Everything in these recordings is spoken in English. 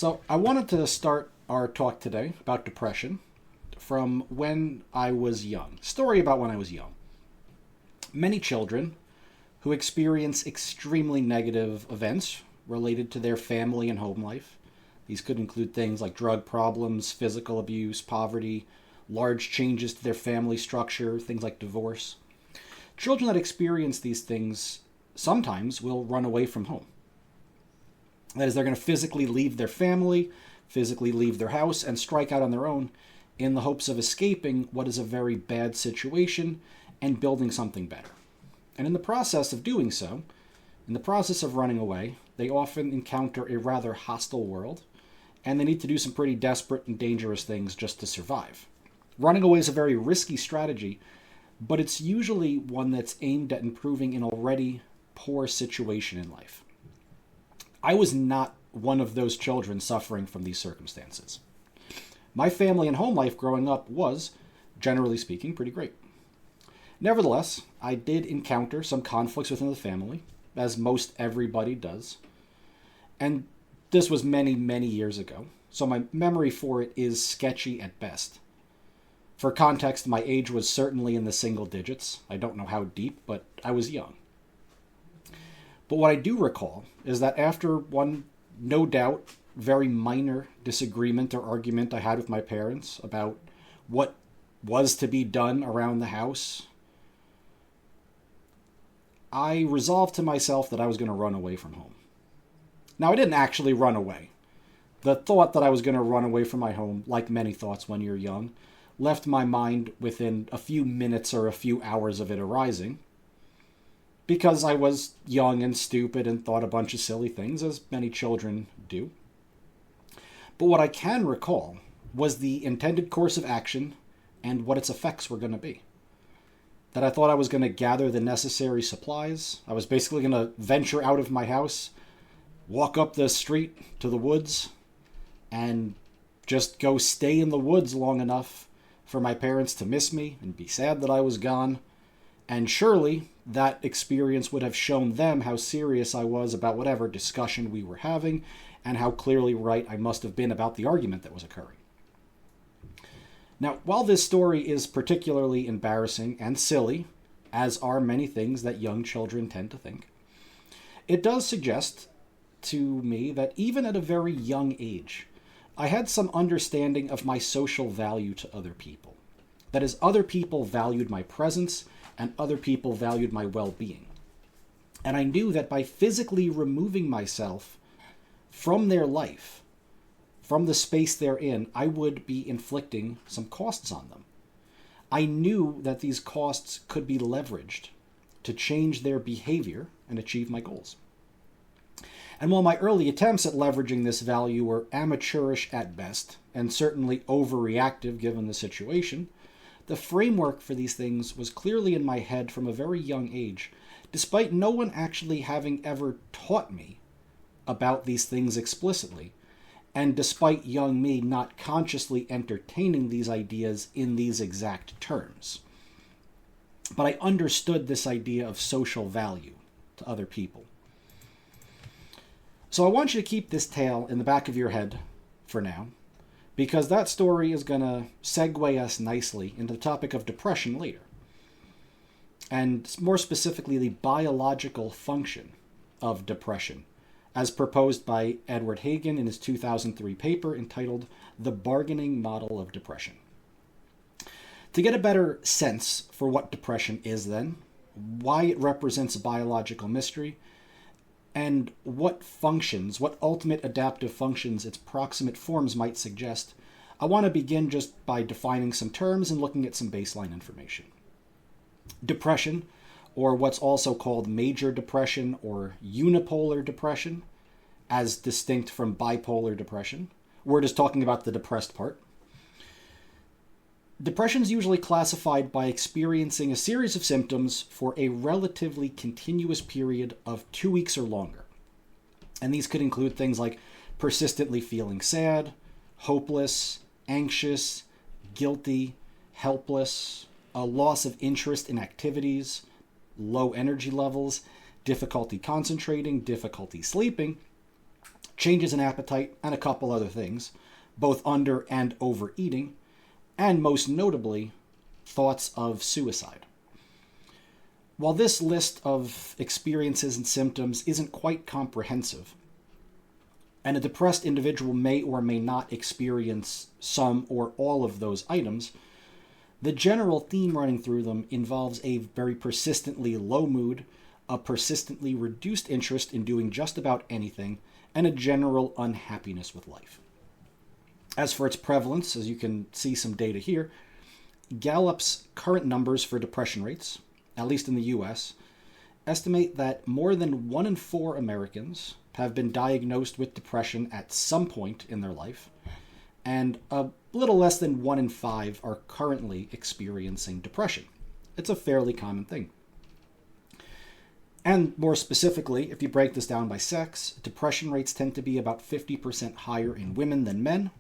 So, I wanted to start our talk today about depression from when I was young. Story about when I was young. Many children who experience extremely negative events related to their family and home life. These could include things like drug problems, physical abuse, poverty, large changes to their family structure, things like divorce. Children that experience these things sometimes will run away from home. That is, they're going to physically leave their family, physically leave their house, and strike out on their own in the hopes of escaping what is a very bad situation and building something better. And in the process of doing so, in the process of running away, they often encounter a rather hostile world, and they need to do some pretty desperate and dangerous things just to survive. Running away is a very risky strategy, but it's usually one that's aimed at improving an already poor situation in life. I was not one of those children suffering from these circumstances. My family and home life growing up was, generally speaking, pretty great. Nevertheless, I did encounter some conflicts within the family, as most everybody does. And this was many, many years ago, so my memory for it is sketchy at best. For context, my age was certainly in the single digits. I don't know how deep, but I was young. But what I do recall is that after one, no doubt, very minor disagreement or argument I had with my parents about what was to be done around the house, I resolved to myself that I was going to run away from home. Now, I didn't actually run away. The thought that I was going to run away from my home, like many thoughts when you're young, left my mind within a few minutes or a few hours of it arising, because I was young and stupid and thought a bunch of silly things, as many children do. But what I can recall was the intended course of action and what its effects were going to be. That I thought I was going to gather the necessary supplies. I was basically going to venture out of my house, walk up the street to the woods, and just go stay in the woods long enough for my parents to miss me and be sad that I was gone. And surely that experience would have shown them how serious I was about whatever discussion we were having and how clearly right I must have been about the argument that was occurring. Now, while this story is particularly embarrassing and silly, as are many things that young children tend to think, it does suggest to me that even at a very young age, I had some understanding of my social value to other people. That is, other people valued my presence and other people valued my well-being. And I knew that by physically removing myself from their life, from the space they're in, I would be inflicting some costs on them. I knew that these costs could be leveraged to change their behavior and achieve my goals. And while my early attempts at leveraging this value were amateurish at best, and certainly overreactive given the situation, the framework for these things was clearly in my head from a very young age, despite no one actually having ever taught me about these things explicitly, and despite young me not consciously entertaining these ideas in these exact terms. But I understood this idea of social value to other people. So I want you to keep this tale in the back of your head for now, because that story is going to segue us nicely into the topic of depression later. And more specifically, the biological function of depression, as proposed by Edward Hagen in his 2003 paper entitled The Bargaining Model of Depression. To get a better sense for what depression is then, why it represents a biological mystery, and what functions, what ultimate adaptive functions its proximate forms might suggest, I want to begin just by defining some terms and looking at some baseline information. Depression, or what's also called major depression or unipolar depression, as distinct from bipolar depression. We're just talking about the depressed part. Depression is usually classified by experiencing a series of symptoms for a relatively continuous period of 2 weeks or longer. And these could include things like persistently feeling sad, hopeless, anxious, guilty, helpless, a loss of interest in activities, low energy levels, difficulty concentrating, difficulty sleeping, changes in appetite, and a couple other things, both under and overeating, and most notably, thoughts of suicide. While this list of experiences and symptoms isn't quite comprehensive, and a depressed individual may or may not experience some or all of those items, the general theme running through them involves a very persistently low mood, a persistently reduced interest in doing just about anything, and a general unhappiness with life. As for its prevalence, as you can see some data here, Gallup's current numbers for depression rates, at least in the US, estimate that more than 1 in 4 Americans have been diagnosed with depression at some point in their life, and a little less than 1 in 5 are currently experiencing depression. It's a fairly common thing. And more specifically, if you break this down by sex, depression rates tend to be about 50% higher in women than men,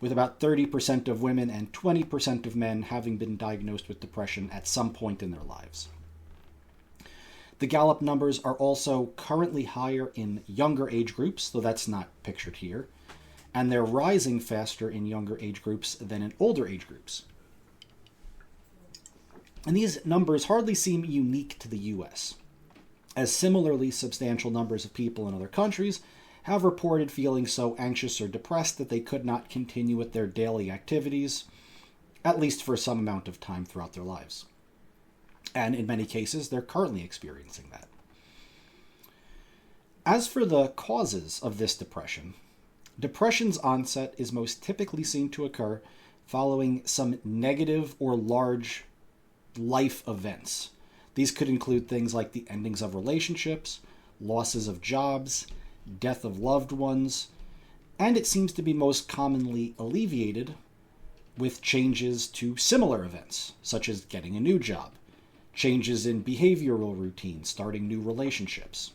with about 30% of women and 20% of men having been diagnosed with depression at some point in their lives. The Gallup numbers are also currently higher in younger age groups, though that's not pictured here, and they're rising faster in younger age groups than in older age groups. And these numbers hardly seem unique to the US, as similarly substantial numbers of people in other countries have reported feeling so anxious or depressed that they could not continue with their daily activities, at least for some amount of time throughout their lives. And in many cases, they're currently experiencing that. As for the causes of this depression, depression's onset is most typically seen to occur following some negative or large life events. These could include things like the endings of relationships, losses of jobs, death of loved ones, and it seems to be most commonly alleviated with changes to similar events, such as getting a new job, changes in behavioral routines, starting new relationships.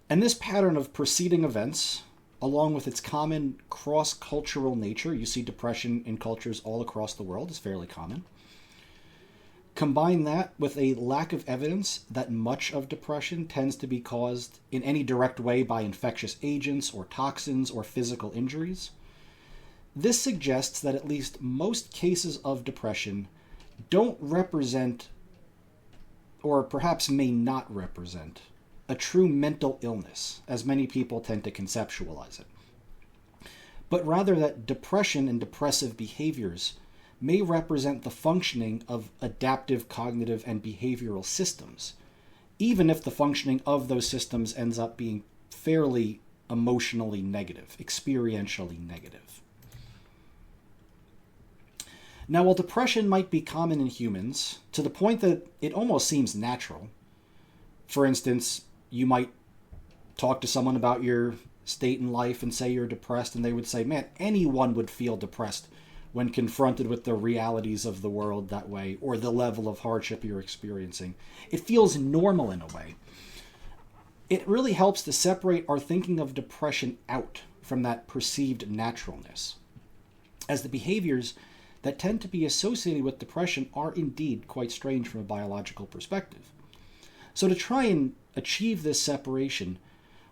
And this pattern of preceding events, along with its common cross-cultural nature, you see depression in cultures all across the world is fairly common. Combine that with a lack of evidence that much of depression tends to be caused in any direct way by infectious agents or toxins or physical injuries. This suggests that at least most cases of depression don't represent, or perhaps may not represent, a true mental illness, as many people tend to conceptualize it, but rather that depression and depressive behaviors may represent the functioning of adaptive cognitive and behavioral systems, even if the functioning of those systems ends up being fairly emotionally negative, experientially negative. Now, while depression might be common in humans, to the point that it almost seems natural, for instance, you might talk to someone about your state in life and say you're depressed, and they would say, man, anyone would feel depressed when confronted with the realities of the world that way, or the level of hardship you're experiencing. It feels normal in a way. It really helps to separate our thinking of depression out from that perceived naturalness, as the behaviors that tend to be associated with depression are indeed quite strange from a biological perspective. So to try and achieve this separation,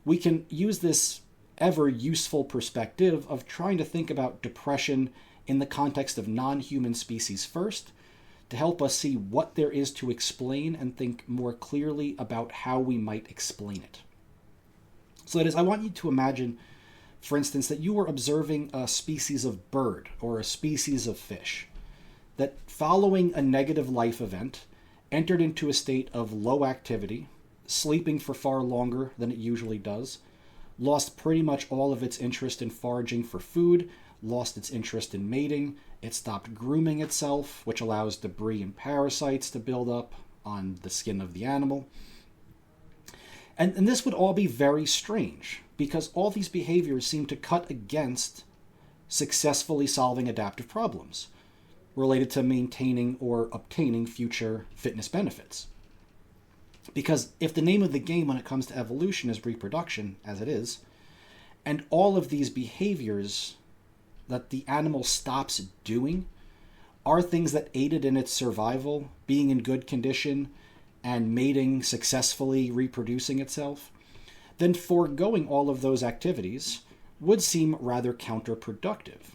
we can use this ever useful perspective of trying to think about depression in the context of non-human species first, to help us see what there is to explain and think more clearly about how we might explain it. So that is, I want you to imagine, for instance, that you were observing a species of bird or a species of fish that, following a negative life event, entered into a state of low activity, sleeping for far longer than it usually does, lost pretty much all of its interest in foraging for food, lost its interest in mating, it stopped grooming itself, which allows debris and parasites to build up on the skin of the animal. And this would all be very strange, because all these behaviors seem to cut against successfully solving adaptive problems related to maintaining or obtaining future fitness benefits. Because if the name of the game when it comes to evolution is reproduction, as it is, and all of these behaviors that the animal stops doing are things that aided in its survival, being in good condition, and mating, successfully reproducing itself, then foregoing all of those activities would seem rather counterproductive.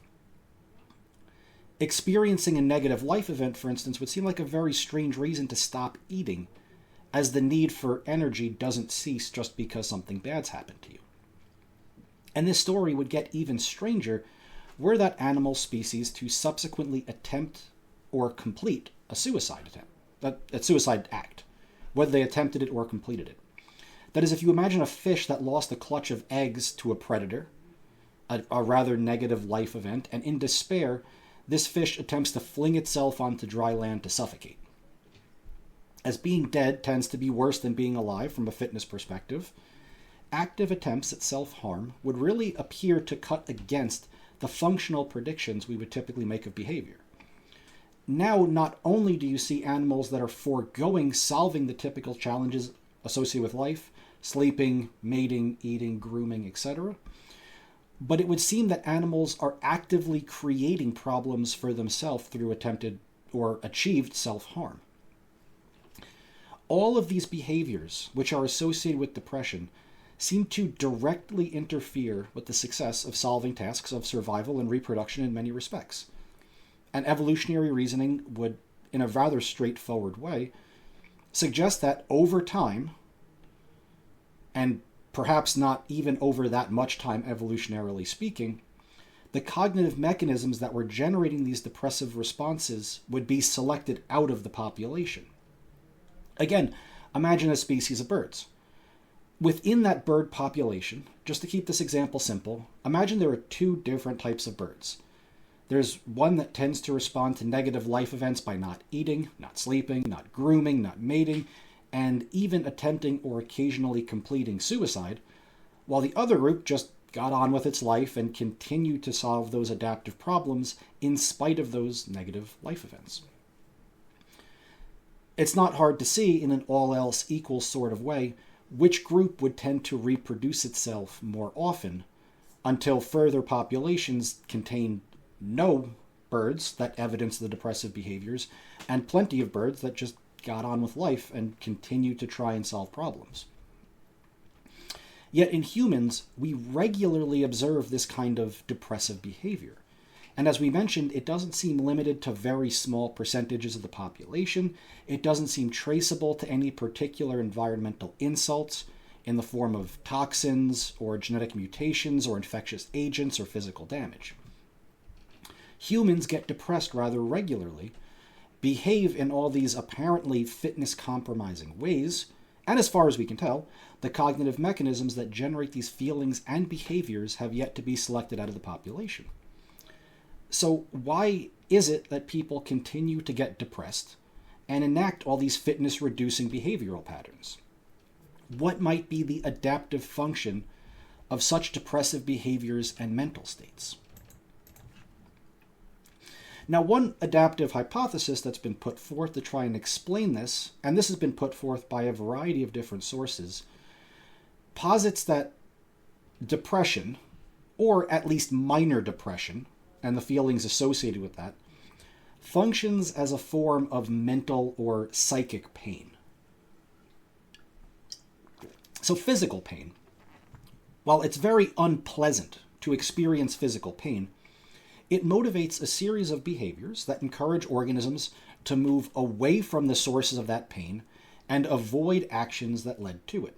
Experiencing a negative life event, for instance, would seem like a very strange reason to stop eating, as the need for energy doesn't cease just because something bad's happened to you. And this story would get even stranger were that animal species to subsequently attempt or complete a suicide attempt, a suicide act, whether they attempted it or completed it. That is, if you imagine a fish that lost a clutch of eggs to a predator, a rather negative life event, and in despair, this fish attempts to fling itself onto dry land to suffocate. As being dead tends to be worse than being alive from a fitness perspective, active attempts at self-harm would really appear to cut against the functional predictions we would typically make of behavior. Now, not only do you see animals that are foregoing solving the typical challenges associated with life, sleeping, mating, eating, grooming, etc., but it would seem that animals are actively creating problems for themselves through attempted or achieved self-harm. All of these behaviors, which are associated with depression, seem to directly interfere with the success of solving tasks of survival and reproduction in many respects. And evolutionary reasoning would, in a rather straightforward way, suggest that over time, and perhaps not even over that much time evolutionarily speaking, the cognitive mechanisms that were generating these depressive responses would be selected out of the population. Again, imagine a species of birds. Within that bird population, just to keep this example simple, imagine there are two different types of birds. There's one that tends to respond to negative life events by not eating, not sleeping, not grooming, not mating, and even attempting or occasionally completing suicide, while the other group just got on with its life and continued to solve those adaptive problems in spite of those negative life events. It's not hard to see, in an all else equal sort of way, which group would tend to reproduce itself more often, until further populations contain no birds that evidence the depressive behaviors, and plenty of birds that just got on with life and continue to try and solve problems. Yet in humans, we regularly observe this kind of depressive behavior. And as we mentioned, it doesn't seem limited to very small percentages of the population. It doesn't seem traceable to any particular environmental insults in the form of toxins or genetic mutations or infectious agents or physical damage. Humans get depressed rather regularly, behave in all these apparently fitness-compromising ways, and as far as we can tell, the cognitive mechanisms that generate these feelings and behaviors have yet to be selected out of the population. So why is it that people continue to get depressed and enact all these fitness-reducing behavioral patterns? What might be the adaptive function of such depressive behaviors and mental states? Now, one adaptive hypothesis that's been put forth to try and explain this, and this has been put forth by a variety of different sources, posits that depression, or at least minor depression, and the feelings associated with that, functions as a form of mental or psychic pain. So physical pain, while it's very unpleasant to experience physical pain, it motivates a series of behaviors that encourage organisms to move away from the sources of that pain and avoid actions that led to it.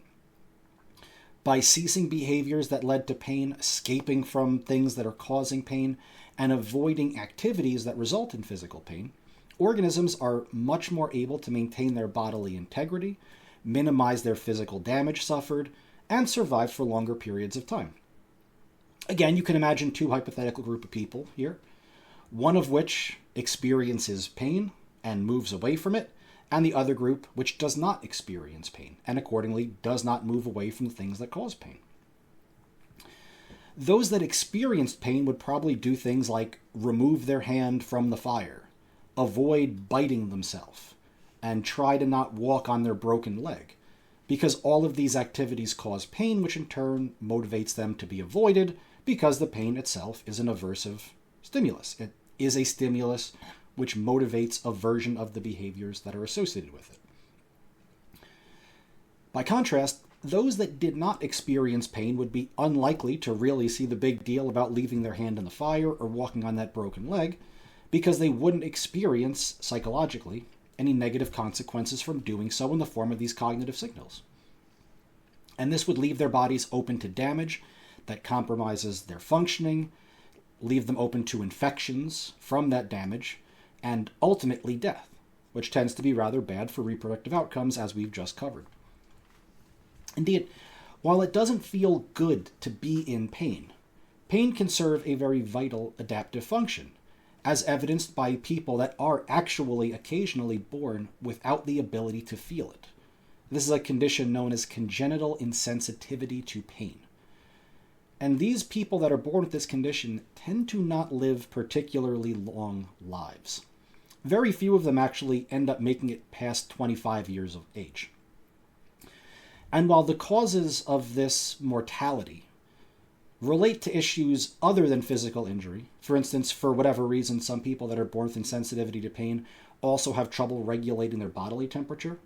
By ceasing behaviors that led to pain, escaping from things that are causing pain, and avoiding activities that result in physical pain, organisms are much more able to maintain their bodily integrity, minimize their physical damage suffered, and survive for longer periods of time. Again, you can imagine two hypothetical groups of people here, one of which experiences pain and moves away from it, and the other group which does not experience pain and accordingly does not move away from the things that cause pain. Those that experienced pain would probably do things like remove their hand from the fire, avoid biting themselves, and try to not walk on their broken leg, because all of these activities cause pain, which in turn motivates them to be avoided, because the pain itself is an aversive stimulus. It is a stimulus which motivates aversion of the behaviors that are associated with it. By contrast, those that did not experience pain would be unlikely to really see the big deal about leaving their hand in the fire or walking on that broken leg, because they wouldn't experience, psychologically, any negative consequences from doing so in the form of these cognitive signals. And this would leave their bodies open to damage that compromises their functioning, leave them open to infections from that damage, and ultimately death, which tends to be rather bad for reproductive outcomes, as we've just covered. Indeed, while it doesn't feel good to be in pain, pain can serve a very vital adaptive function, as evidenced by people that are actually occasionally born without the ability to feel it. This is a condition known as congenital insensitivity to pain. And these people that are born with this condition tend to not live particularly long lives. Very few of them actually end up making it past 25 years of age. And while the causes of this mortality relate to issues other than physical injury, for instance, for whatever reason, some people that are born with insensitivity to pain also have trouble regulating their bodily temperature.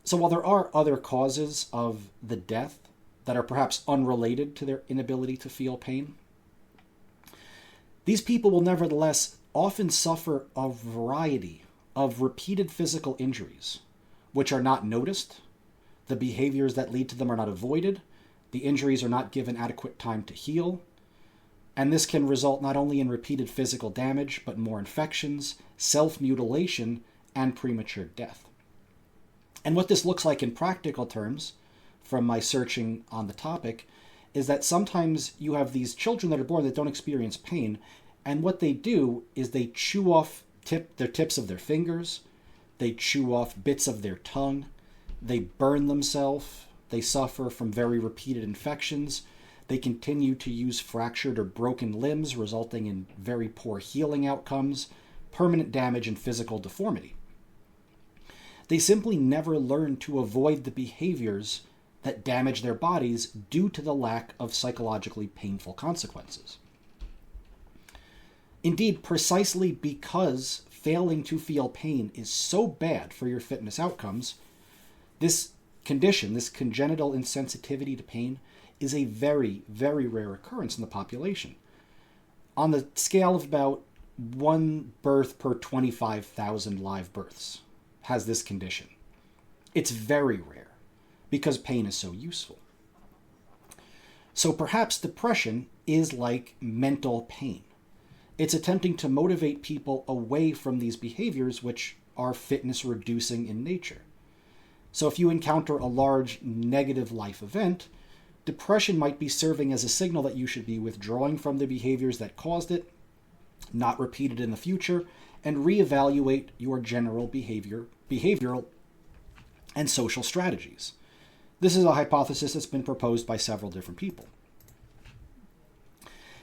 So while there are other causes of the death that are perhaps unrelated to their inability to feel pain, these people will nevertheless often suffer a variety of repeated physical injuries, which are not noticed, the behaviors that lead to them are not avoided, the injuries are not given adequate time to heal, and this can result not only in repeated physical damage, but more infections, self-mutilation, and premature death. And what this looks like in practical terms, from my searching on the topic, is that sometimes you have these children that are born that don't experience pain, and what they do is they chew off the tips of their fingers, they chew off bits of their tongue, they burn themselves, they suffer from very repeated infections, they continue to use fractured or broken limbs, resulting in very poor healing outcomes, permanent damage, and physical deformity. They simply never learn to avoid the behaviors that damage their bodies due to the lack of psychologically painful consequences. Indeed, precisely because failing to feel pain is so bad for your fitness outcomes, this condition, this congenital insensitivity to pain, is a very, very rare occurrence in the population. On the scale of about 1 birth per 25,000 live births has this condition. It's very rare because pain is so useful. So perhaps depression is like mental pain. It's attempting to motivate people away from these behaviors which are fitness reducing in nature. So if you encounter a large negative life event, depression might be serving as a signal that you should be withdrawing from the behaviors that caused it, not repeat it in the future, and reevaluate your general behavioral and social strategies. This is a hypothesis that's been proposed by several different people.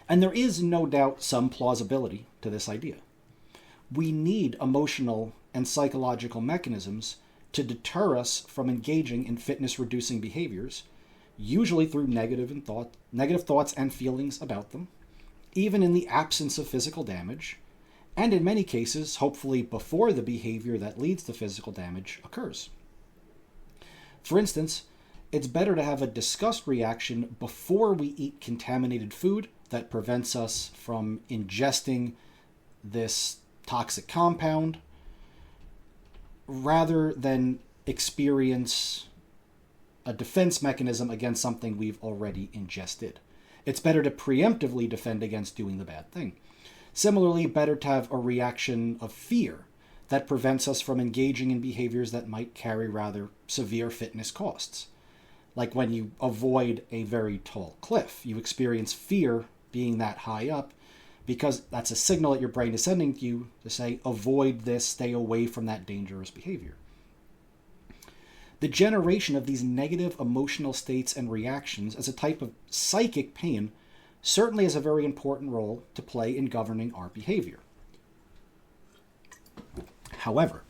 And there is no doubt some plausibility to this idea. We need emotional and psychological mechanisms to deter us from engaging in fitness-reducing behaviors, usually through negative thoughts and feelings about them, even in the absence of physical damage, and in many cases, hopefully before the behavior that leads to physical damage occurs. For instance, it's better to have a disgust reaction before we eat contaminated food that prevents us from ingesting this toxic compound, rather than experience a defense mechanism against something we've already ingested. It's better to preemptively defend against doing the bad thing. Similarly, better to have a reaction of fear that prevents us from engaging in behaviors that might carry rather severe fitness costs. Like when you avoid a very tall cliff, you experience fear being that high up because that's a signal that your brain is sending to you to say, avoid this, stay away from that dangerous behavior. The generation of these negative emotional states and reactions as a type of psychic pain certainly has a very important role to play in governing our behavior. However,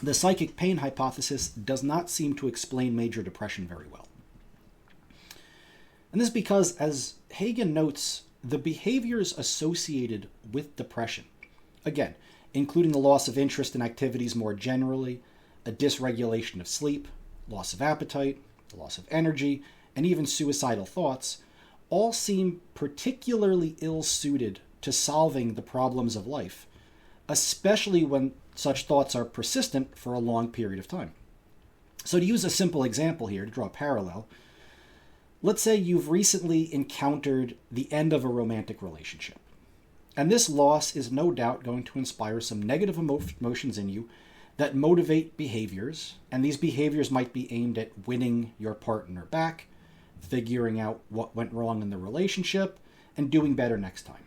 the psychic pain hypothesis does not seem to explain major depression very well. And this is because, as Hagen notes, the behaviors associated with depression, again, including the loss of interest in activities more generally, a dysregulation of sleep, loss of appetite, the loss of energy, and even suicidal thoughts all seem particularly ill-suited to solving the problems of life, especially when such thoughts are persistent for a long period of time. So to use a simple example here, to draw a parallel, let's say you've recently encountered the end of a romantic relationship. And this loss is no doubt going to inspire some negative emotions in you that motivate behaviors, and these behaviors might be aimed at winning your partner back, figuring out what went wrong in the relationship, and doing better next time.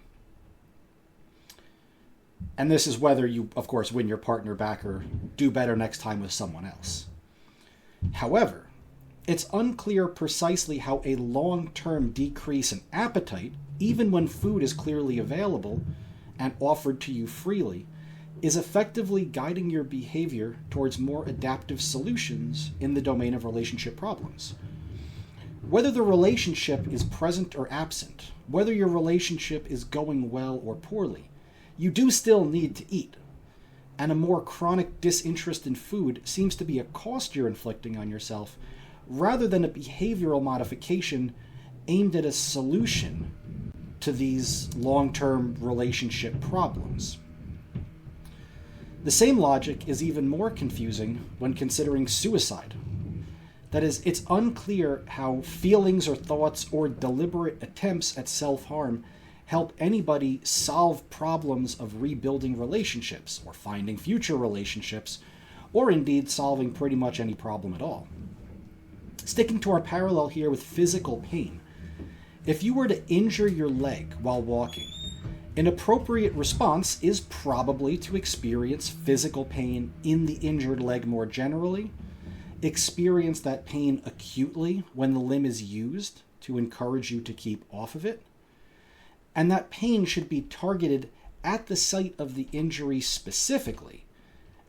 And this is whether you, of course, win your partner back or do better next time with someone else. However, it's unclear precisely how a long-term decrease in appetite, even when food is clearly available and offered to you freely, is effectively guiding your behavior towards more adaptive solutions in the domain of relationship problems. Whether the relationship is present or absent, whether your relationship is going well or poorly, you do still need to eat. And a more chronic disinterest in food seems to be a cost you're inflicting on yourself rather than a behavioral modification aimed at a solution to these long-term relationship problems. The same logic is even more confusing when considering suicide. That is, it's unclear how feelings or thoughts or deliberate attempts at self-harm help anybody solve problems of rebuilding relationships or finding future relationships, or indeed solving pretty much any problem at all. Sticking to our parallel here with physical pain, if you were to injure your leg while walking, an appropriate response is probably to experience physical pain in the injured leg more generally, experience that pain acutely when the limb is used to encourage you to keep off of it, and that pain should be targeted at the site of the injury specifically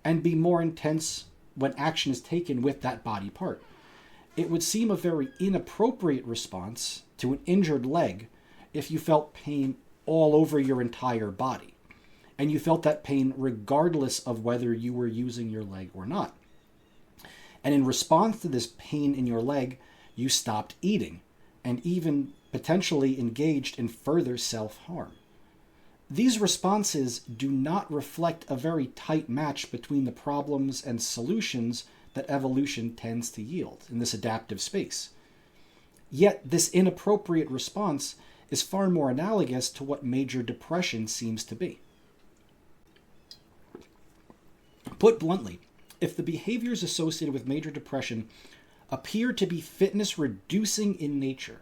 and be more intense when action is taken with that body part. It would seem a very inappropriate response to an injured leg if you felt pain all over your entire body, and you felt that pain regardless of whether you were using your leg or not. And in response to this pain in your leg, you stopped eating and even potentially engaged in further self-harm. These responses do not reflect a very tight match between the problems and solutions that evolution tends to yield in this adaptive space. Yet this inappropriate response is far more analogous to what major depression seems to be. Put bluntly, if the behaviors associated with major depression appear to be fitness-reducing in nature,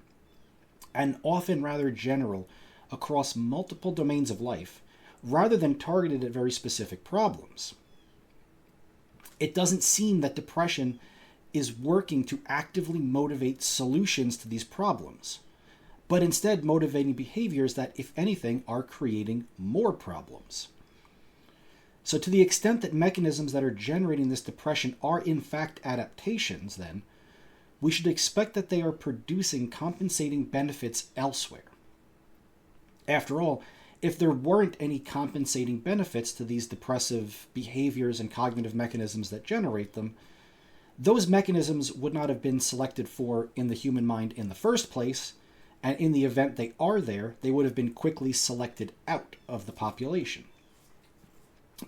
and often rather general across multiple domains of life, rather than targeted at very specific problems, it doesn't seem that depression is working to actively motivate solutions to these problems, but instead motivating behaviors that, if anything, are creating more problems. So to the extent that mechanisms that are generating this depression are in fact adaptations, then, we should expect that they are producing compensating benefits elsewhere. After all, if there weren't any compensating benefits to these depressive behaviors and cognitive mechanisms that generate them, those mechanisms would not have been selected for in the human mind in the first place, and in the event they are there, they would have been quickly selected out of the population.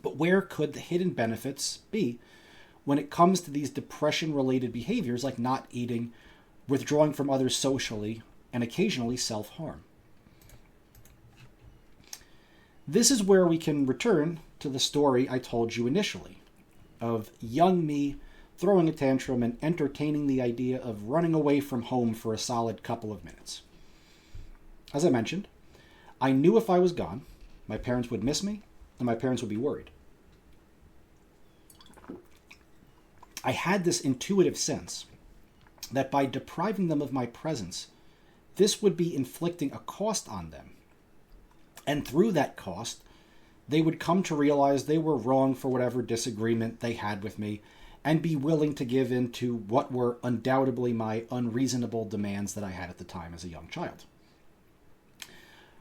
But where could the hidden benefits be when it comes to these depression-related behaviors like not eating, withdrawing from others socially, and occasionally self-harm? This is where we can return to the story I told you initially, of young me throwing a tantrum and entertaining the idea of running away from home for a solid couple of minutes. As I mentioned, I knew if I was gone, my parents would miss me, and my parents would be worried. I had this intuitive sense that by depriving them of my presence, this would be inflicting a cost on them. And through that cost, they would come to realize they were wrong for whatever disagreement they had with me and be willing to give in to what were undoubtedly my unreasonable demands that I had at the time as a young child.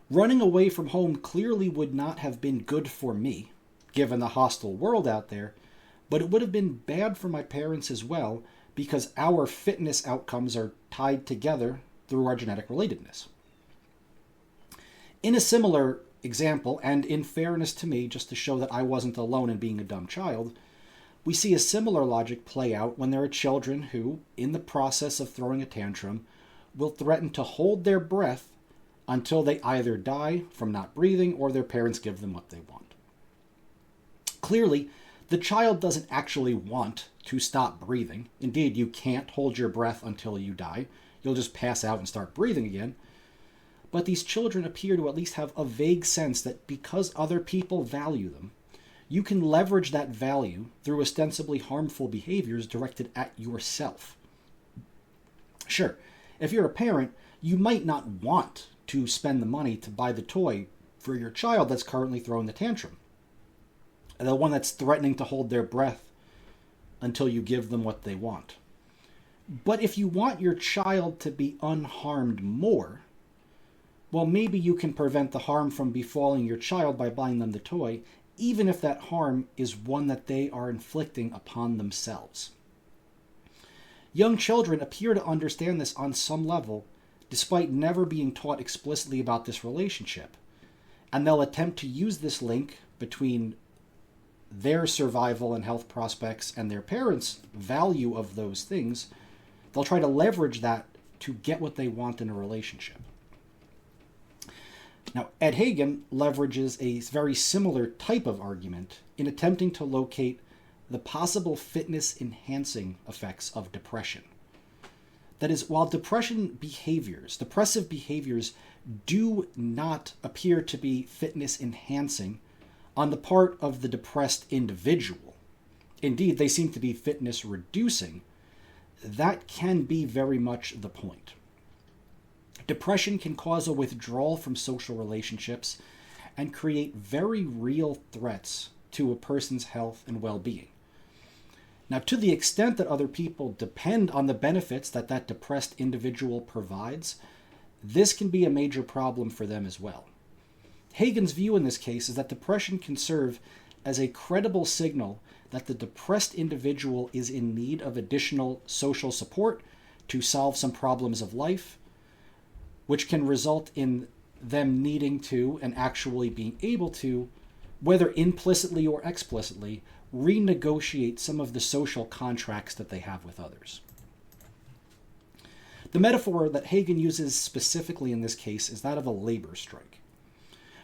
Running away from home clearly would not have been good for me, given the hostile world out there, but it would have been bad for my parents as well, because our fitness outcomes are tied together through our genetic relatedness. In a similar example, and in fairness to me, just to show that I wasn't alone in being a dumb child, we see a similar logic play out when there are children who, in the process of throwing a tantrum, will threaten to hold their breath until they either die from not breathing or their parents give them what they want. Clearly, the child doesn't actually want to stop breathing. Indeed, you can't hold your breath until you die. You'll just pass out and start breathing again. But these children appear to at least have a vague sense that because other people value them, you can leverage that value through ostensibly harmful behaviors directed at yourself. Sure, if you're a parent, you might not want to spend the money to buy the toy for your child that's currently throwing the tantrum, the one that's threatening to hold their breath until you give them what they want. But if you want your child to be unharmed more, well, maybe you can prevent the harm from befalling your child by buying them the toy, even if that harm is one that they are inflicting upon themselves. Young children appear to understand this on some level, despite never being taught explicitly about this relationship, and they'll attempt to use this link between their survival and health prospects and their parents' value of those things. They'll try to leverage that to get what they want in a relationship. Now, Ed Hagen leverages a very similar type of argument in attempting to locate the possible fitness-enhancing effects of depression. That is, while depressive behaviors do not appear to be fitness-enhancing on the part of the depressed individual, indeed, they seem to be fitness-reducing, that can be very much the point. Depression can cause a withdrawal from social relationships and create very real threats to a person's health and well-being. Now, to the extent that other people depend on the benefits that that depressed individual provides, this can be a major problem for them as well. Hagen's view in this case is that depression can serve as a credible signal that the depressed individual is in need of additional social support to solve some problems of life, which can result in them needing to and actually being able to, whether implicitly or explicitly, renegotiate some of the social contracts that they have with others. The metaphor that Hagen uses specifically in this case is that of a labor strike.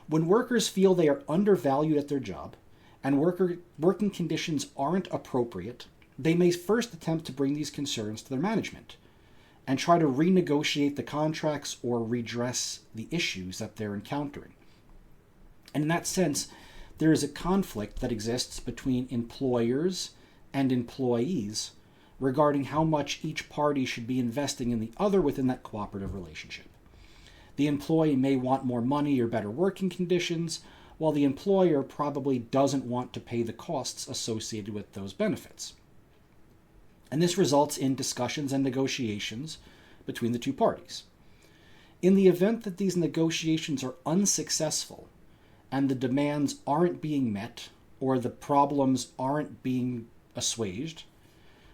When workers feel they are undervalued at their job and working conditions aren't appropriate, they may first attempt to bring these concerns to their management and try to renegotiate the contracts or redress the issues that they're encountering. And in that sense, there is a conflict that exists between employers and employees regarding how much each party should be investing in the other within that cooperative relationship. The employee may want more money or better working conditions, while the employer probably doesn't want to pay the costs associated with those benefits. And this results in discussions and negotiations between the two parties. In the event that these negotiations are unsuccessful and the demands aren't being met or the problems aren't being assuaged,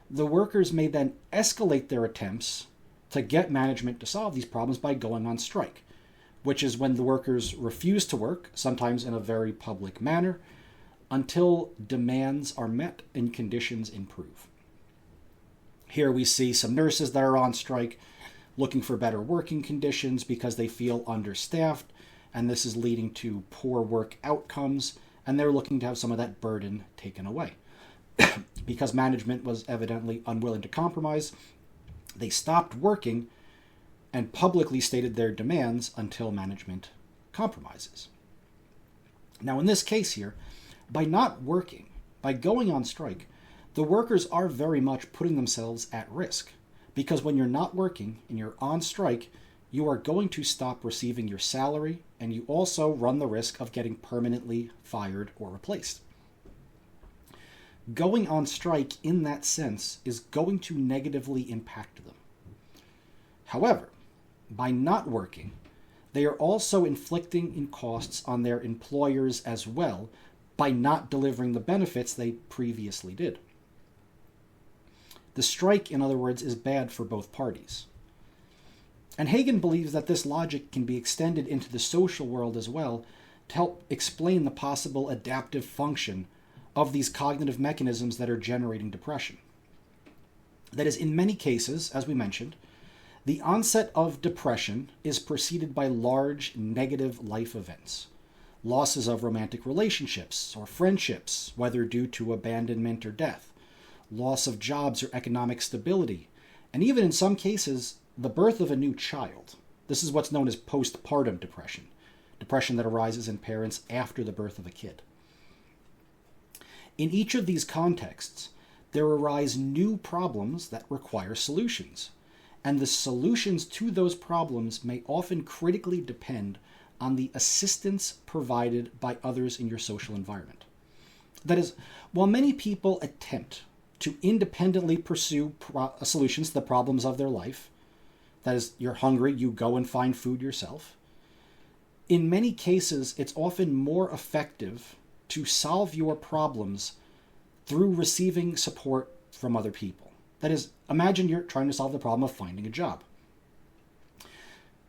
the workers may then escalate their attempts to get management to solve these problems by going on strike, which is when the workers refuse to work, sometimes in a very public manner, until demands are met and conditions improve. Here we see some nurses that are on strike looking for better working conditions because they feel understaffed, and this is leading to poor work outcomes, and they're looking to have some of that burden taken away. Because management was evidently unwilling to compromise, they stopped working and publicly stated their demands until management compromises. Now, in this case here, by not working, by going on strike, the workers are very much putting themselves at risk, because when you're not working and you're on strike, you are going to stop receiving your salary, and you also run the risk of getting permanently fired or replaced. Going on strike in that sense is going to negatively impact them. However, by not working, they are also inflicting in costs on their employers as well by not delivering the benefits they previously did. The strike, in other words, is bad for both parties. And Hagen believes that this logic can be extended into the social world as well to help explain the possible adaptive function of these cognitive mechanisms that are generating depression. That is, in many cases, as we mentioned, the onset of depression is preceded by large negative life events. Losses of romantic relationships or friendships, whether due to abandonment or death, loss of jobs or economic stability, and even in some cases, the birth of a new child. This is what's known as postpartum depression, depression that arises in parents after the birth of a kid. In each of these contexts, there arise new problems that require solutions, and the solutions to those problems may often critically depend on the assistance provided by others in your social environment. That is, while many people attempt to independently pursue solutions to the problems of their life, that is, you're hungry, you go and find food yourself, in many cases, it's often more effective to solve your problems through receiving support from other people. That is, imagine you're trying to solve the problem of finding a job.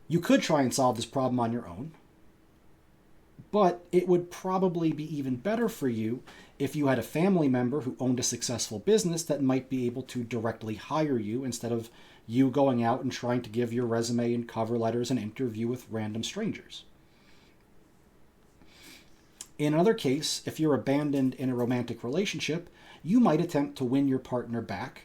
You could try and solve this problem on your own, but it would probably be even better for you if you had a family member who owned a successful business that might be able to directly hire you instead of you going out and trying to give your resume and cover letters and interview with random strangers. In another case, if you're abandoned in a romantic relationship, you might attempt to win your partner back,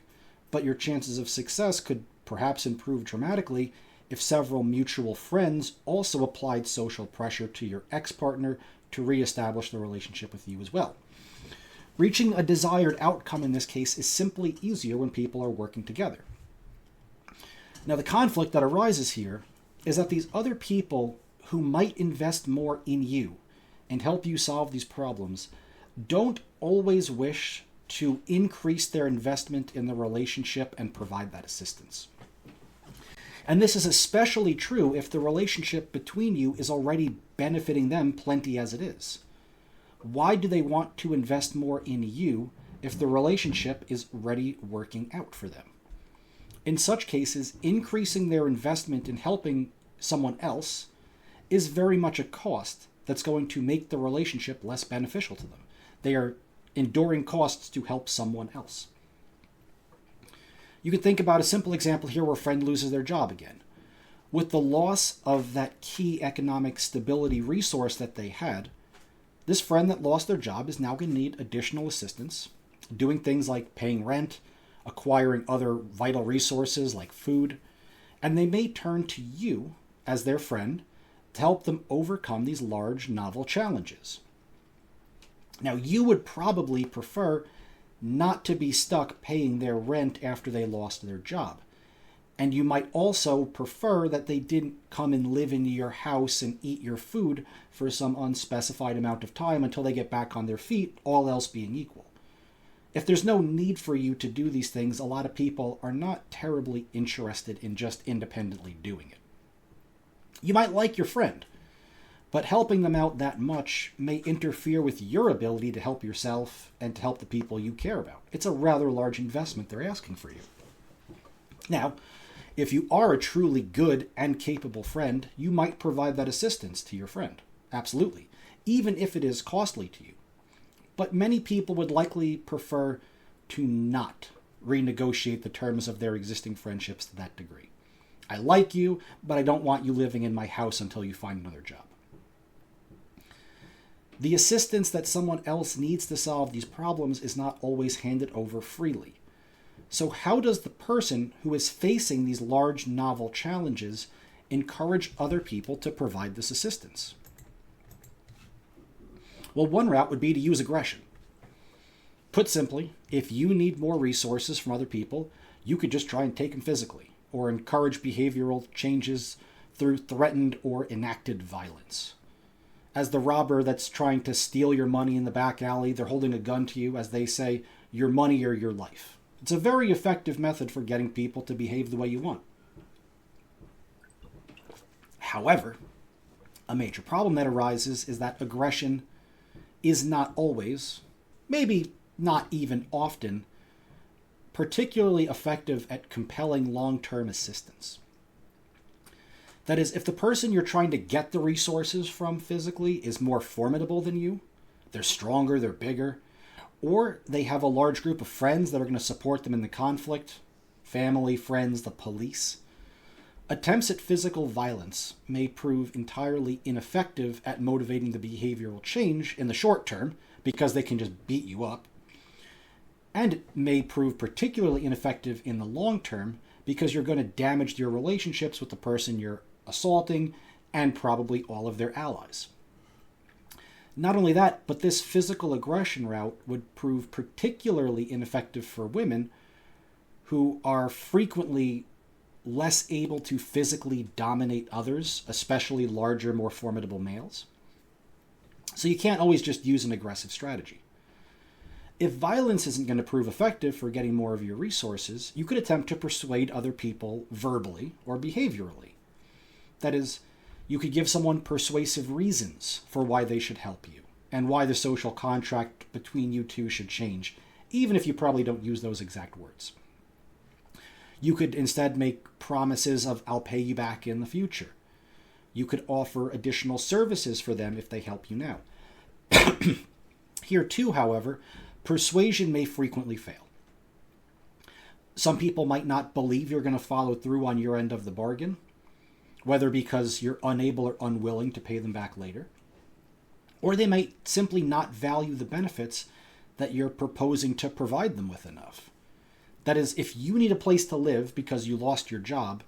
but your chances of success could perhaps improve dramatically if several mutual friends also applied social pressure to your ex-partner to reestablish the relationship with you as well. Reaching a desired outcome in this case is simply easier when people are working together. Now, the conflict that arises here is that these other people who might invest more in you and help you solve these problems don't always wish to increase their investment in the relationship and provide that assistance. And this is especially true if the relationship between you is already benefiting them plenty as it is. Why do they want to invest more in you if the relationship is already working out for them? In such cases, increasing their investment in helping someone else is very much a cost that's going to make the relationship less beneficial to them. They are enduring costs to help someone else. You can think about a simple example here where a friend loses their job again. With the loss of that key economic stability resource that they had, this friend that lost their job is now going to need additional assistance, doing things like paying rent, acquiring other vital resources like food, and they may turn to you as their friend to help them overcome these large, novel challenges. Now, you would probably prefer not to be stuck paying their rent after they lost their job. And you might also prefer that they didn't come and live in your house and eat your food for some unspecified amount of time until they get back on their feet, all else being equal. If there's no need for you to do these things, a lot of people are not terribly interested in just independently doing it. You might like your friend, but helping them out that much may interfere with your ability to help yourself and to help the people you care about. It's a rather large investment they're asking for you. Now, if you are a truly good and capable friend, you might provide that assistance to your friend. Absolutely. Even if it is costly to you. But many people would likely prefer to not renegotiate the terms of their existing friendships to that degree. I like you, but I don't want you living in my house until you find another job. The assistance that someone else needs to solve these problems is not always handed over freely. So how does the person who is facing these large, novel challenges encourage other people to provide this assistance? Well, one route would be to use aggression. Put simply, if you need more resources from other people, you could just try and take them physically, or encourage behavioral changes through threatened or enacted violence. As the robber that's trying to steal your money in the back alley, they're holding a gun to you as they say, your money or your life. It's a very effective method for getting people to behave the way you want. However, a major problem that arises is that aggression is not always, maybe not even often, particularly effective at compelling long-term assistance. That is, if the person you're trying to get the resources from physically is more formidable than you, they're stronger, they're bigger, or they have a large group of friends that are going to support them in the conflict, family, friends, the police, attempts at physical violence may prove entirely ineffective at motivating the behavioral change in the short term because they can just beat you up, and it may prove particularly ineffective in the long term because you're going to damage your relationships with the person you're assaulting and probably all of their allies. Not only that, but this physical aggression route would prove particularly ineffective for women who are frequently less able to physically dominate others, especially larger, more formidable males. So you can't always just use an aggressive strategy. If violence isn't going to prove effective for getting more of your resources, you could attempt to persuade other people verbally or behaviorally. That is, you could give someone persuasive reasons for why they should help you and why the social contract between you two should change, even if you probably don't use those exact words. You could instead make promises of, I'll pay you back in the future. You could offer additional services for them if they help you now. Here too, however, persuasion may frequently fail. Some people might not believe you're going to follow through on your end of the bargain, whether because you're unable or unwilling to pay them back later, or they might simply not value the benefits that you're proposing to provide them with enough. That is, if you need a place to live because you lost your job,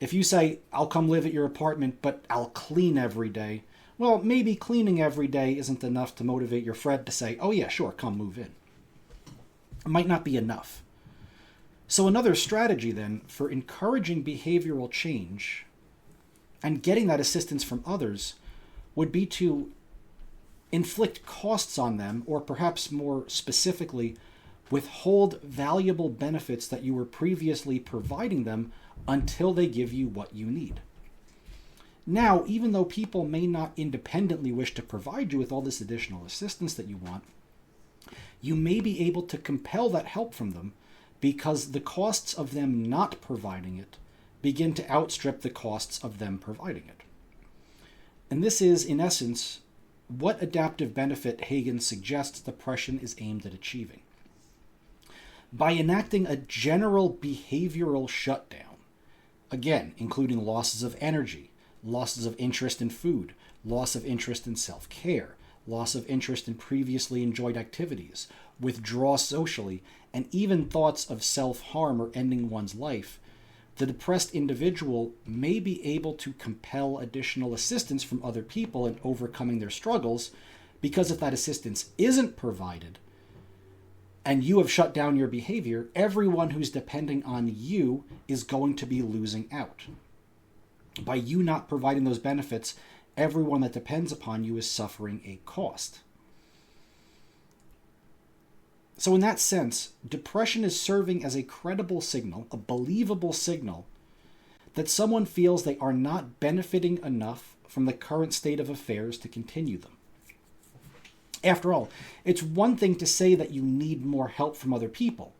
if you say, I'll come live at your apartment, but I'll clean every day, well, maybe cleaning every day isn't enough to motivate your friend to say, oh yeah, sure, come move in. It might not be enough. So another strategy then for encouraging behavioral change and getting that assistance from others would be to inflict costs on them, or perhaps more specifically, withhold valuable benefits that you were previously providing them until they give you what you need. Now, even though people may not independently wish to provide you with all this additional assistance that you want, you may be able to compel that help from them because the costs of them not providing it begin to outstrip the costs of them providing it. And this is, in essence, what adaptive benefit Hagen suggests depression is aimed at achieving. By enacting a general behavioral shutdown, again, including losses of energy, losses of interest in food, loss of interest in self-care, loss of interest in previously enjoyed activities, withdrawal socially, and even thoughts of self-harm or ending one's life, the depressed individual may be able to compel additional assistance from other people in overcoming their struggles, because if that assistance isn't provided, and you have shut down your behavior, everyone who's depending on you is going to be losing out. By you not providing those benefits, everyone that depends upon you is suffering a cost. So in that sense, depression is serving as a credible signal, a believable signal, that someone feels they are not benefiting enough from the current state of affairs to continue them. After all, it's one thing to say that you need more help from other people,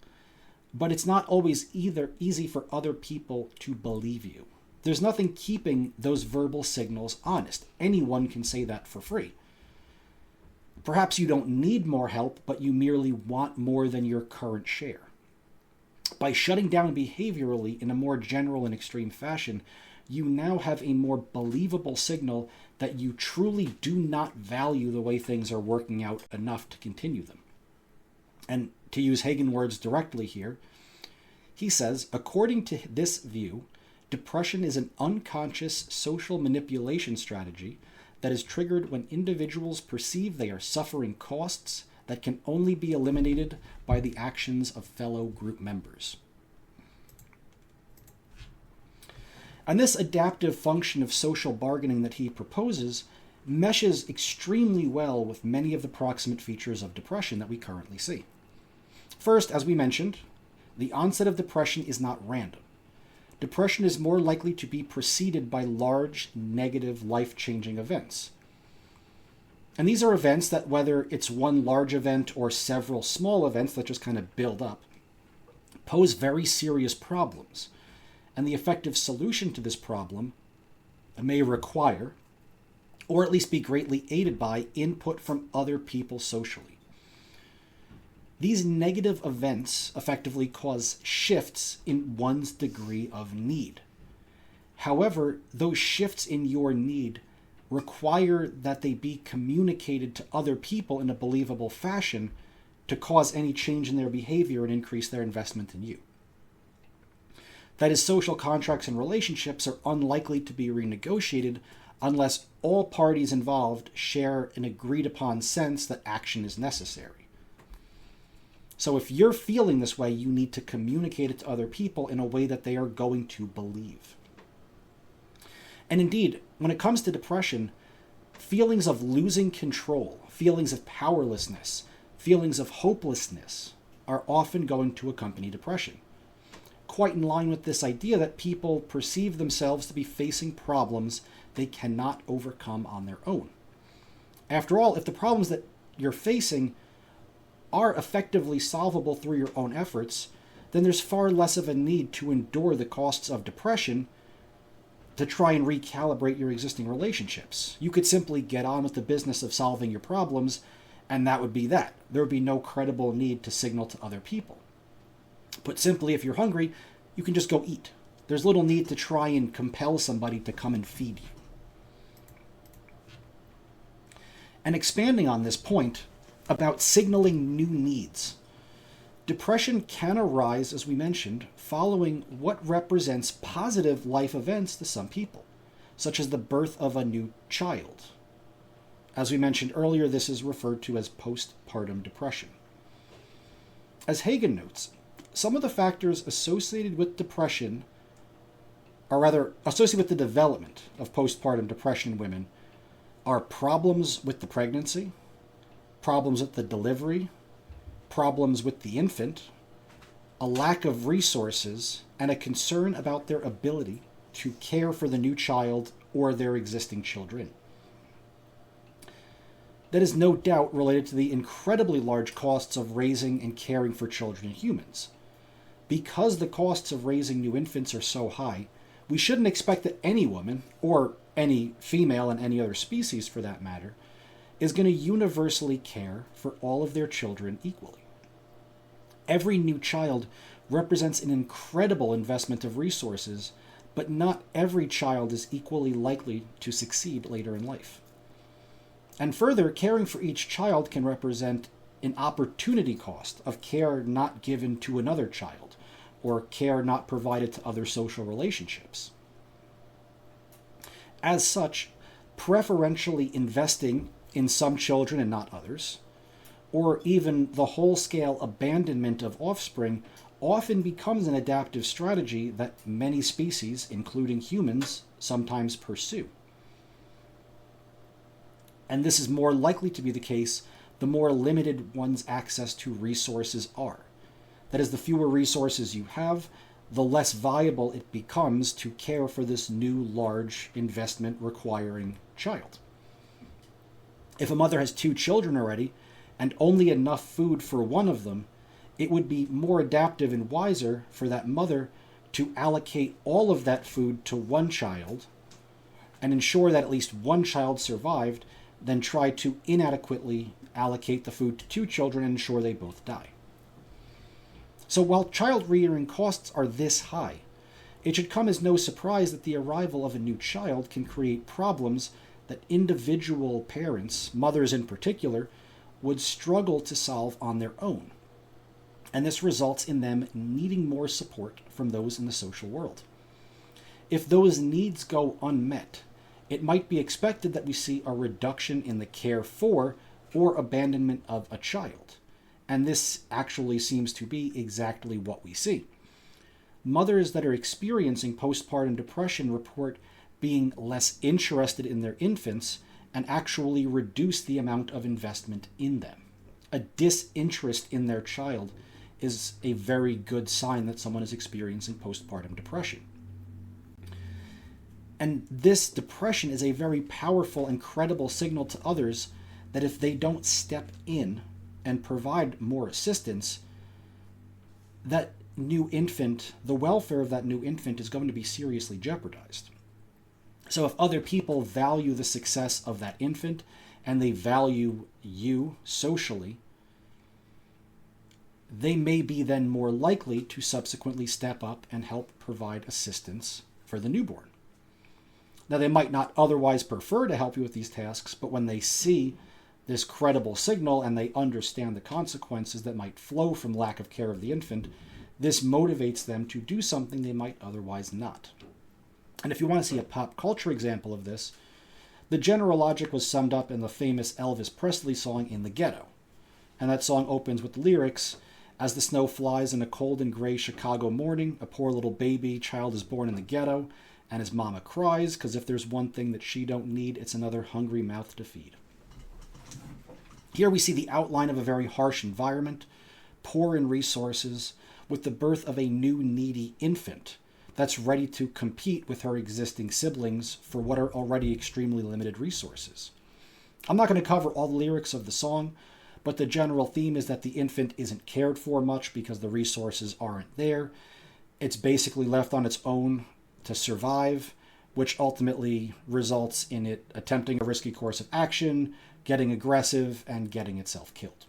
but it's not always either easy for other people to believe you. There's nothing keeping those verbal signals honest. Anyone can say that for free. Perhaps you don't need more help, but you merely want more than your current share. By shutting down behaviorally in a more general and extreme fashion, you now have a more believable signal that you truly do not value the way things are working out enough to continue them. And to use Hagen words directly here, he says, according to this view, depression is an unconscious social manipulation strategy that is triggered when individuals perceive they are suffering costs that can only be eliminated by the actions of fellow group members. And this adaptive function of social bargaining that he proposes meshes extremely well with many of the proximate features of depression that we currently see. First, as we mentioned, the onset of depression is not random. Depression is more likely to be preceded by large, negative, life-changing events. And these are events that, whether it's one large event or several small events that just kind of build up, pose very serious problems, and the effective solution to this problem may require, or at least be greatly aided by, input from other people socially. These negative events effectively cause shifts in one's degree of need. However, those shifts in your need require that they be communicated to other people in a believable fashion to cause any change in their behavior and increase their investment in you. That is, social contracts and relationships are unlikely to be renegotiated unless all parties involved share an agreed upon sense that action is necessary. So if you're feeling this way, you need to communicate it to other people in a way that they are going to believe. And indeed, when it comes to depression, feelings of losing control, feelings of powerlessness, feelings of hopelessness are often going to accompany depression. Quite in line with this idea that people perceive themselves to be facing problems they cannot overcome on their own. After all, if the problems that you're facing are effectively solvable through your own efforts, then there's far less of a need to endure the costs of depression to try and recalibrate your existing relationships. You could simply get on with the business of solving your problems, and that would be that. There would be no credible need to signal to other people. Put simply, if you're hungry, you can just go eat. There's little need to try and compel somebody to come and feed you. And expanding on this point about signaling new needs, depression can arise, as we mentioned, following what represents positive life events to some people, such as the birth of a new child. As we mentioned earlier, this is referred to as postpartum depression. As Hagen notes, some of the factors associated with depression, or rather associated with the development of postpartum depression in women, are problems with the pregnancy, problems with the delivery, problems with the infant, a lack of resources, and a concern about their ability to care for the new child or their existing children. That is no doubt related to the incredibly large costs of raising and caring for children and humans. Because the costs of raising new infants are so high, we shouldn't expect that any woman, or any female in any other species for that matter, is going to universally care for all of their children equally. Every new child represents an incredible investment of resources, but not every child is equally likely to succeed later in life. And further, caring for each child can represent an opportunity cost of care not given to another child, or care not provided to other social relationships. As such, preferentially investing in some children and not others, or even the whole-scale abandonment of offspring, often becomes an adaptive strategy that many species, including humans, sometimes pursue. And this is more likely to be the case the more limited one's access to resources are. That is, the fewer resources you have, the less viable it becomes to care for this new large investment requiring child. If a mother has 2 children already, and only enough food for one of them, it would be more adaptive and wiser for that mother to allocate all of that food to one child and ensure that at least one child survived, than try to inadequately allocate the food to 2 children and ensure they both die. So while child rearing costs are this high, it should come as no surprise that the arrival of a new child can create problems that individual parents, mothers in particular, would struggle to solve on their own. And this results in them needing more support from those in the social world. If those needs go unmet, it might be expected that we see a reduction in the care for or abandonment of a child. And this actually seems to be exactly what we see. Mothers that are experiencing postpartum depression report being less interested in their infants and actually reduce the amount of investment in them. A disinterest in their child is a very good sign that someone is experiencing postpartum depression. And this depression is a very powerful and credible signal to others that if they don't step in and provide more assistance, that new infant, the welfare of that new infant is going to be seriously jeopardized. So if other people value the success of that infant and they value you socially, they may be then more likely to subsequently step up and help provide assistance for the newborn. Now, they might not otherwise prefer to help you with these tasks, but when they see this credible signal and they understand the consequences that might flow from lack of care of the infant, this motivates them to do something they might otherwise not. And if you want to see a pop culture example of this, the general logic was summed up in the famous Elvis Presley song In the Ghetto. And that song opens with the lyrics, "As the snow flies in a cold and gray Chicago morning, a poor little baby child is born in the ghetto, and his mama cries, 'cause if there's one thing that she don't need, it's another hungry mouth to feed." Here we see the outline of a very harsh environment, poor in resources, with the birth of a new needy infant that's ready to compete with her existing siblings for what are already extremely limited resources. I'm not going to cover all the lyrics of the song, but the general theme is that the infant isn't cared for much because the resources aren't there. It's basically left on its own to survive, which ultimately results in it attempting a risky course of action, getting aggressive, and getting itself killed.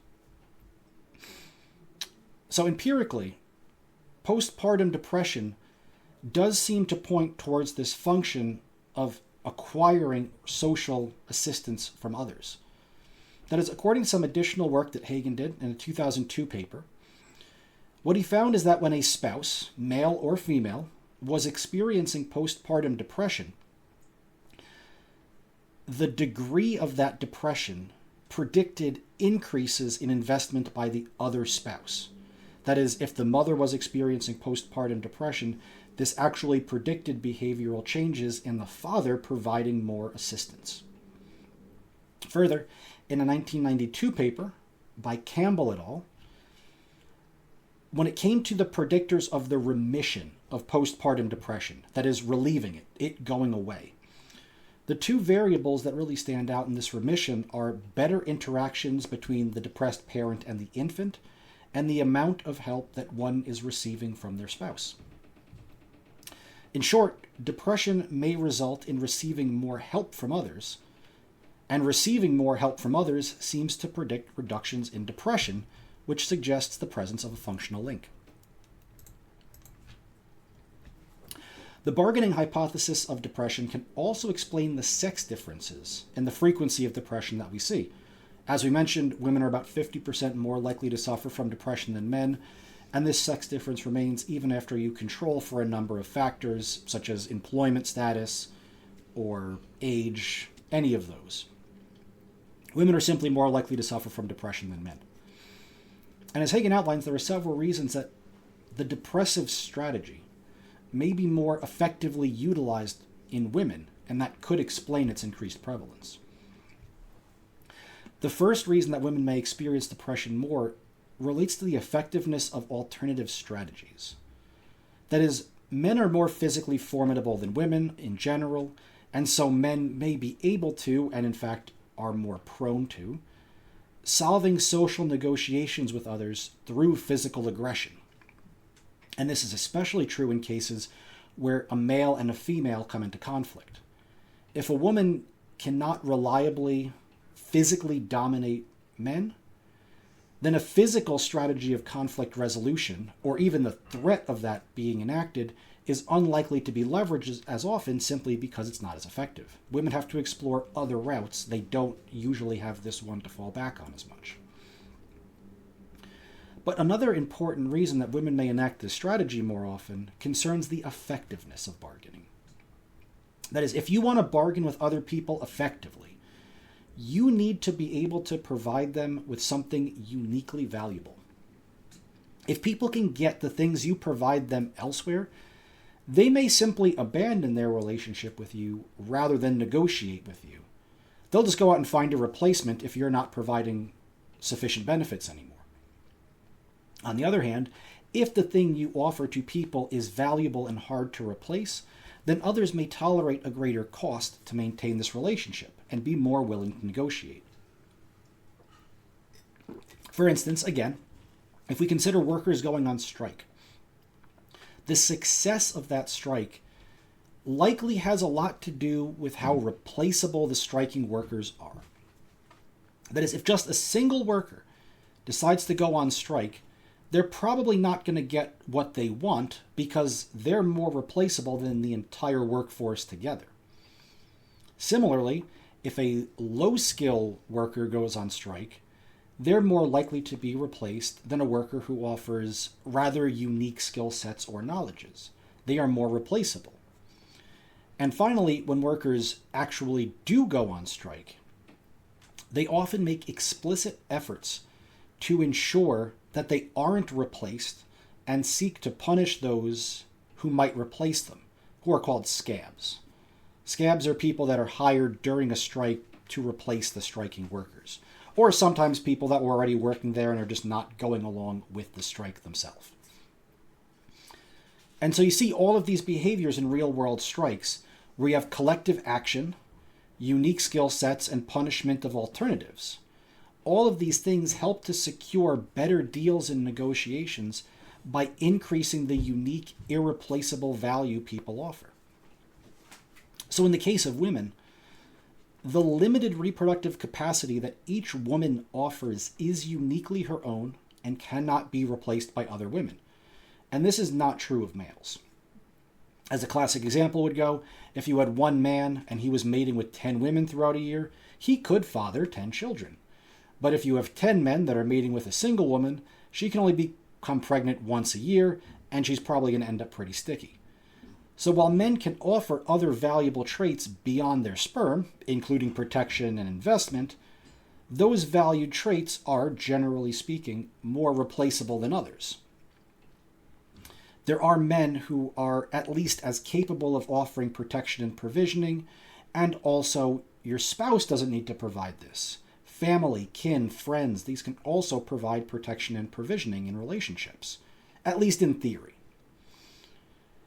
So empirically, postpartum depression does seem to point towards this function of acquiring social assistance from others. That is, according to some additional work that Hagen did in a 2002 paper, what he found is that when a spouse, male or female, was experiencing postpartum depression, the degree of that depression predicted increases in investment by the other spouse. That is, if the mother was experiencing postpartum depression, this actually predicted behavioral changes in the father providing more assistance. Further, in a 1992 paper by Campbell et al., when it came to the predictors of the remission of postpartum depression, that is, relieving it going away, the two variables that really stand out in this remission are better interactions between the depressed parent and the infant, and the amount of help that one is receiving from their spouse. In short, depression may result in receiving more help from others, and receiving more help from others seems to predict reductions in depression, which suggests the presence of a functional link. The bargaining hypothesis of depression can also explain the sex differences in the frequency of depression that we see. As we mentioned, women are about 50% more likely to suffer from depression than men, and this sex difference remains even after you control for a number of factors, such as employment status or age, any of those. Women are simply more likely to suffer from depression than men. And as Hagen outlines, there are several reasons that the depressive strategy may be more effectively utilized in women, and that could explain its increased prevalence. The first reason that women may experience depression more relates to the effectiveness of alternative strategies. That is, men are more physically formidable than women in general, and so men may be able to, and in fact are more prone to, solving social negotiations with others through physical aggression. And this is especially true in cases where a male and a female come into conflict. If a woman cannot reliably physically dominate men, then a physical strategy of conflict resolution, or even the threat of that being enacted, is unlikely to be leveraged as often simply because it's not as effective. Women have to explore other routes. They don't usually have this one to fall back on as much. But another important reason that women may enact this strategy more often concerns the effectiveness of bargaining. That is, if you want to bargain with other people effectively, you need to be able to provide them with something uniquely valuable. If people can get the things you provide them elsewhere, they may simply abandon their relationship with you rather than negotiate with you. They'll just go out and find a replacement if you're not providing sufficient benefits anymore. On the other hand, if the thing you offer to people is valuable and hard to replace, then others may tolerate a greater cost to maintain this relationship and be more willing to negotiate. For instance, again, if we consider workers going on strike, the success of that strike likely has a lot to do with how replaceable the striking workers are. That is, if just a single worker decides to go on strike, they're probably not going to get what they want because they're more replaceable than the entire workforce together. Similarly, if a low-skill worker goes on strike, they're more likely to be replaced than a worker who offers rather unique skill sets or knowledges. They are more replaceable. And finally, when workers actually do go on strike, they often make explicit efforts to ensure that they aren't replaced and seek to punish those who might replace them, who are called scabs. Scabs are people that are hired during a strike to replace the striking workers, or sometimes people that were already working there and are just not going along with the strike themselves. And so you see all of these behaviors in real-world strikes where you have collective action, unique skill sets, and punishment of alternatives. All of these things help to secure better deals in negotiations by increasing the unique, irreplaceable value people offer. So in the case of women, the limited reproductive capacity that each woman offers is uniquely her own and cannot be replaced by other women. And this is not true of males. As a classic example would go, if you had one man and he was mating with 10 women throughout a year, he could father 10 children. But if you have 10 men that are mating with a single woman, she can only become pregnant once a year, and she's probably going to end up pretty sticky. So while men can offer other valuable traits beyond their sperm, including protection and investment, those valued traits are, generally speaking, more replaceable than others. There are men who are at least as capable of offering protection and provisioning, and also your spouse doesn't need to provide this. Family, kin, friends, these can also provide protection and provisioning in relationships, at least in theory.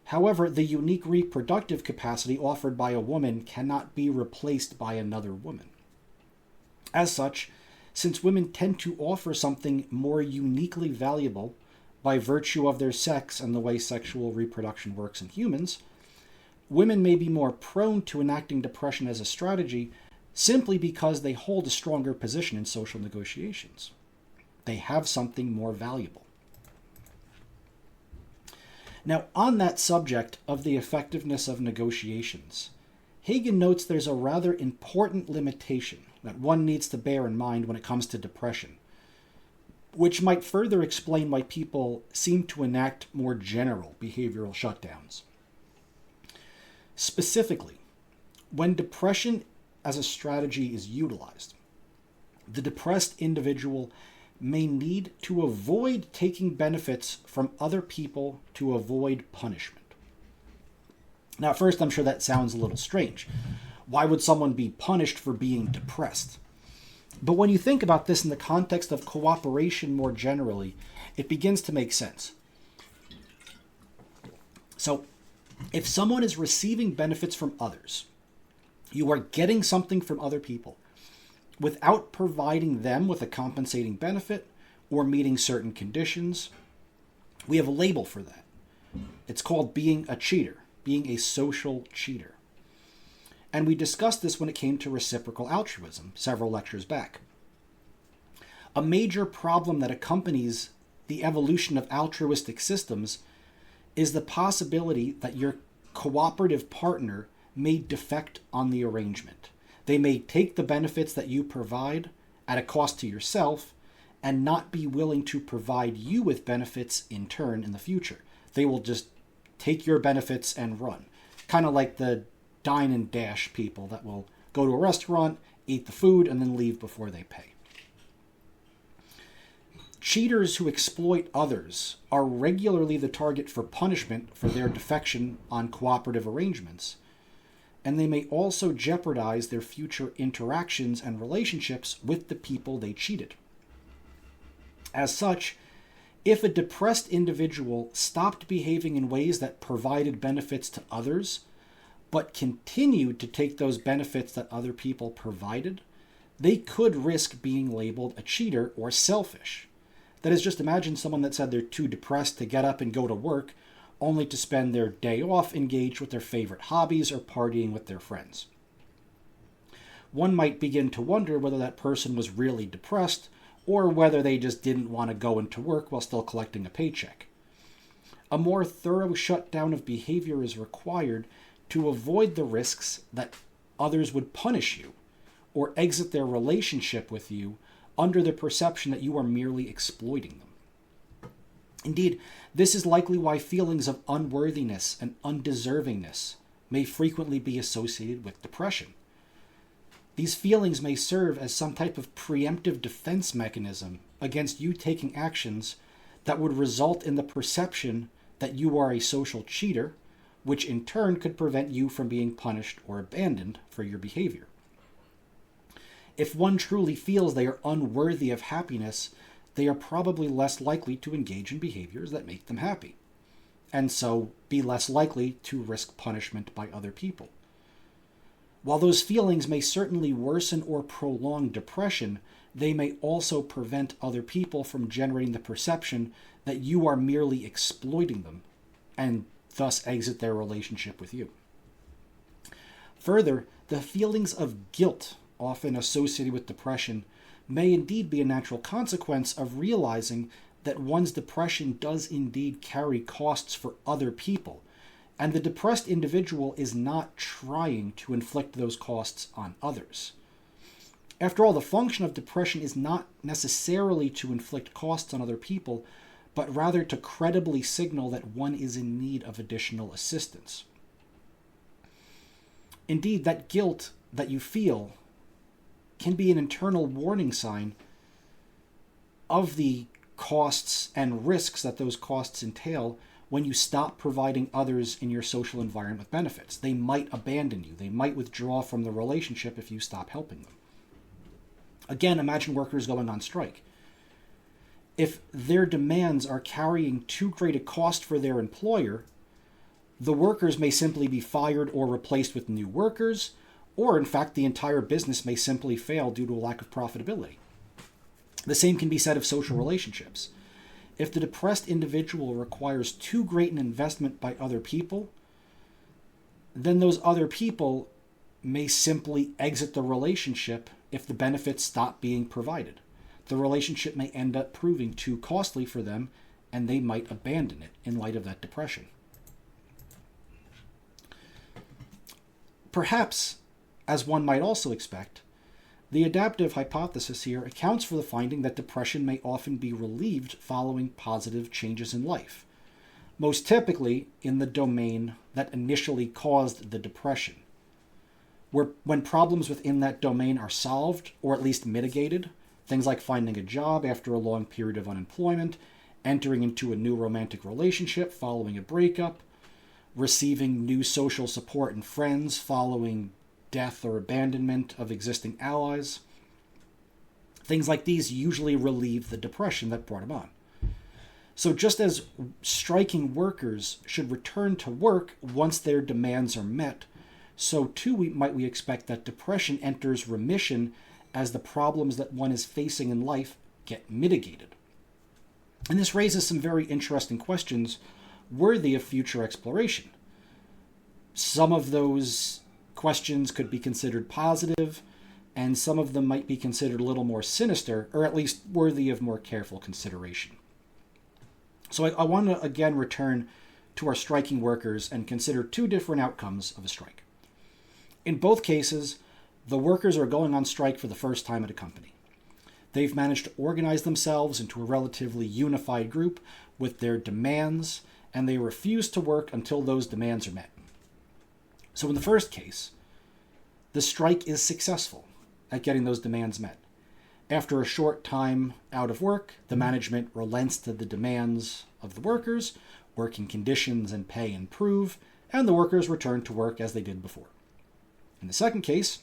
However, the unique reproductive capacity offered by a woman cannot be replaced by another woman. As such, since women tend to offer something more uniquely valuable by virtue of their sex and the way sexual reproduction works in humans, women may be more prone to enacting depression as a strategy simply because they hold a stronger position in social negotiations. They have something more valuable. Now, on that subject of the effectiveness of negotiations, Hagen notes there's a rather important limitation that one needs to bear in mind when it comes to depression, which might further explain why people seem to enact more general behavioral shutdowns. Specifically, when depression as a strategy is utilized, the depressed individual may need to avoid taking benefits from other people to avoid punishment. Now, at first, I'm sure that sounds a little strange. Why would someone be punished for being depressed? But when you think about this in the context of cooperation more generally, it begins to make sense. So, if someone is receiving benefits from others, you are getting something from other people without providing them with a compensating benefit or meeting certain conditions. We have a label for that. It's called being a cheater, being a social cheater. And we discussed this when it came to reciprocal altruism several lectures back. A major problem that accompanies the evolution of altruistic systems is the possibility that your cooperative partner may defect on the arrangement. They may take the benefits that you provide at a cost to yourself and not be willing to provide you with benefits in turn in the future. They will just take your benefits and run. Kind of like the dine and dash people that will go to a restaurant, eat the food, and then leave before they pay. Cheaters who exploit others are regularly the target for punishment for their defection on cooperative arrangements, and they may also jeopardize their future interactions and relationships with the people they cheated. As such, if a depressed individual stopped behaving in ways that provided benefits to others, but continued to take those benefits that other people provided, they could risk being labeled a cheater or selfish. That is, just imagine someone that said they're too depressed to get up and go to work, only to spend their day off engaged with their favorite hobbies or partying with their friends. One might begin to wonder whether that person was really depressed or whether they just didn't want to go into work while still collecting a paycheck. A more thorough shutdown of behavior is required to avoid the risks that others would punish you or exit their relationship with you under the perception that you are merely exploiting them. Indeed, this is likely why feelings of unworthiness and undeservingness may frequently be associated with depression. These feelings may serve as some type of preemptive defense mechanism against you taking actions that would result in the perception that you are a social cheater, which in turn could prevent you from being punished or abandoned for your behavior. If one truly feels they are unworthy of happiness, they are probably less likely to engage in behaviors that make them happy, and so be less likely to risk punishment by other people. While those feelings may certainly worsen or prolong depression, they may also prevent other people from generating the perception that you are merely exploiting them, and thus exit their relationship with you. Further, the feelings of guilt often associated with depression may indeed be a natural consequence of realizing that one's depression does indeed carry costs for other people, and the depressed individual is not trying to inflict those costs on others. After all, the function of depression is not necessarily to inflict costs on other people, but rather to credibly signal that one is in need of additional assistance. Indeed, that guilt that you feel can be an internal warning sign of the costs and risks that those costs entail when you stop providing others in your social environment with benefits. They might abandon you. They might withdraw from the relationship if you stop helping them. Again, imagine workers going on strike. If their demands are carrying too great a cost for their employer, the workers may simply be fired or replaced with new workers, or in fact, the entire business may simply fail due to a lack of profitability. The same can be said of social relationships. If the depressed individual requires too great an investment by other people, then those other people may simply exit the relationship if the benefits stop being provided. The relationship may end up proving too costly for them, and they might abandon it in light of that depression. Perhaps, as one might also expect, the adaptive hypothesis here accounts for the finding that depression may often be relieved following positive changes in life, most typically in the domain that initially caused the depression. When problems within that domain are solved, or at least mitigated, things like finding a job after a long period of unemployment, entering into a new romantic relationship following a breakup, receiving new social support and friends following death or abandonment of existing allies. Things like these usually relieve the depression that brought them on. So just as striking workers should return to work once their demands are met, so too might we expect that depression enters remission as the problems that one is facing in life get mitigated. And this raises some very interesting questions worthy of future exploration. Some of those questions could be considered positive, and some of them might be considered a little more sinister, or at least worthy of more careful consideration. So I want to again return to our striking workers and consider two different outcomes of a strike. In both cases, the workers are going on strike for the first time at a company. They've managed to organize themselves into a relatively unified group with their demands, and they refuse to work until those demands are met. So in the first case, the strike is successful at getting those demands met. After a short time out of work, the management relents to the demands of the workers, working conditions and pay improve, and the workers return to work as they did before. In the second case,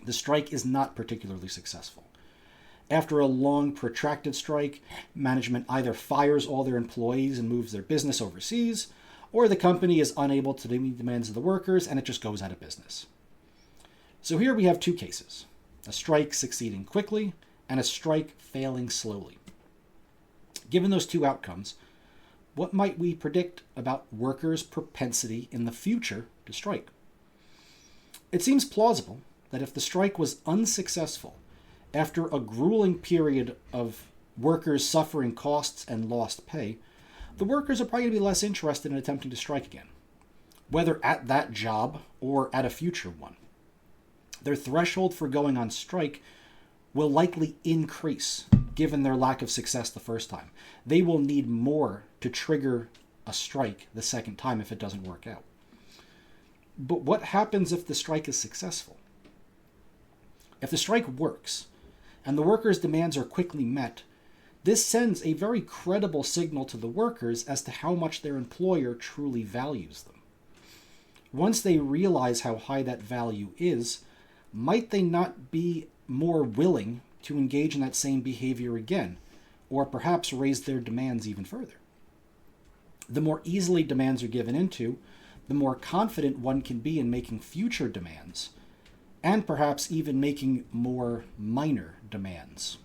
the strike is not particularly successful. After a long, protracted strike, management either fires all their employees and moves their business overseas, or the company is unable to meet the demands of the workers and it just goes out of business. So here we have two cases: a strike succeeding quickly and a strike failing slowly. Given those two outcomes, what might we predict about workers' propensity in the future to strike? It seems plausible that if the strike was unsuccessful, after a grueling period of workers suffering costs and lost pay, the workers are probably going to be less interested in attempting to strike again, whether at that job or at a future one. Their threshold for going on strike will likely increase given their lack of success the first time. They will need more to trigger a strike the second time if it doesn't work out. But what happens if the strike is successful? If the strike works and the workers' demands are quickly met, this sends a very credible signal to the workers as to how much their employer truly values them. Once they realize how high that value is, might they not be more willing to engage in that same behavior again, or perhaps raise their demands even further? The more easily demands are given into, the more confident one can be in making future demands, and perhaps even making more minor demands.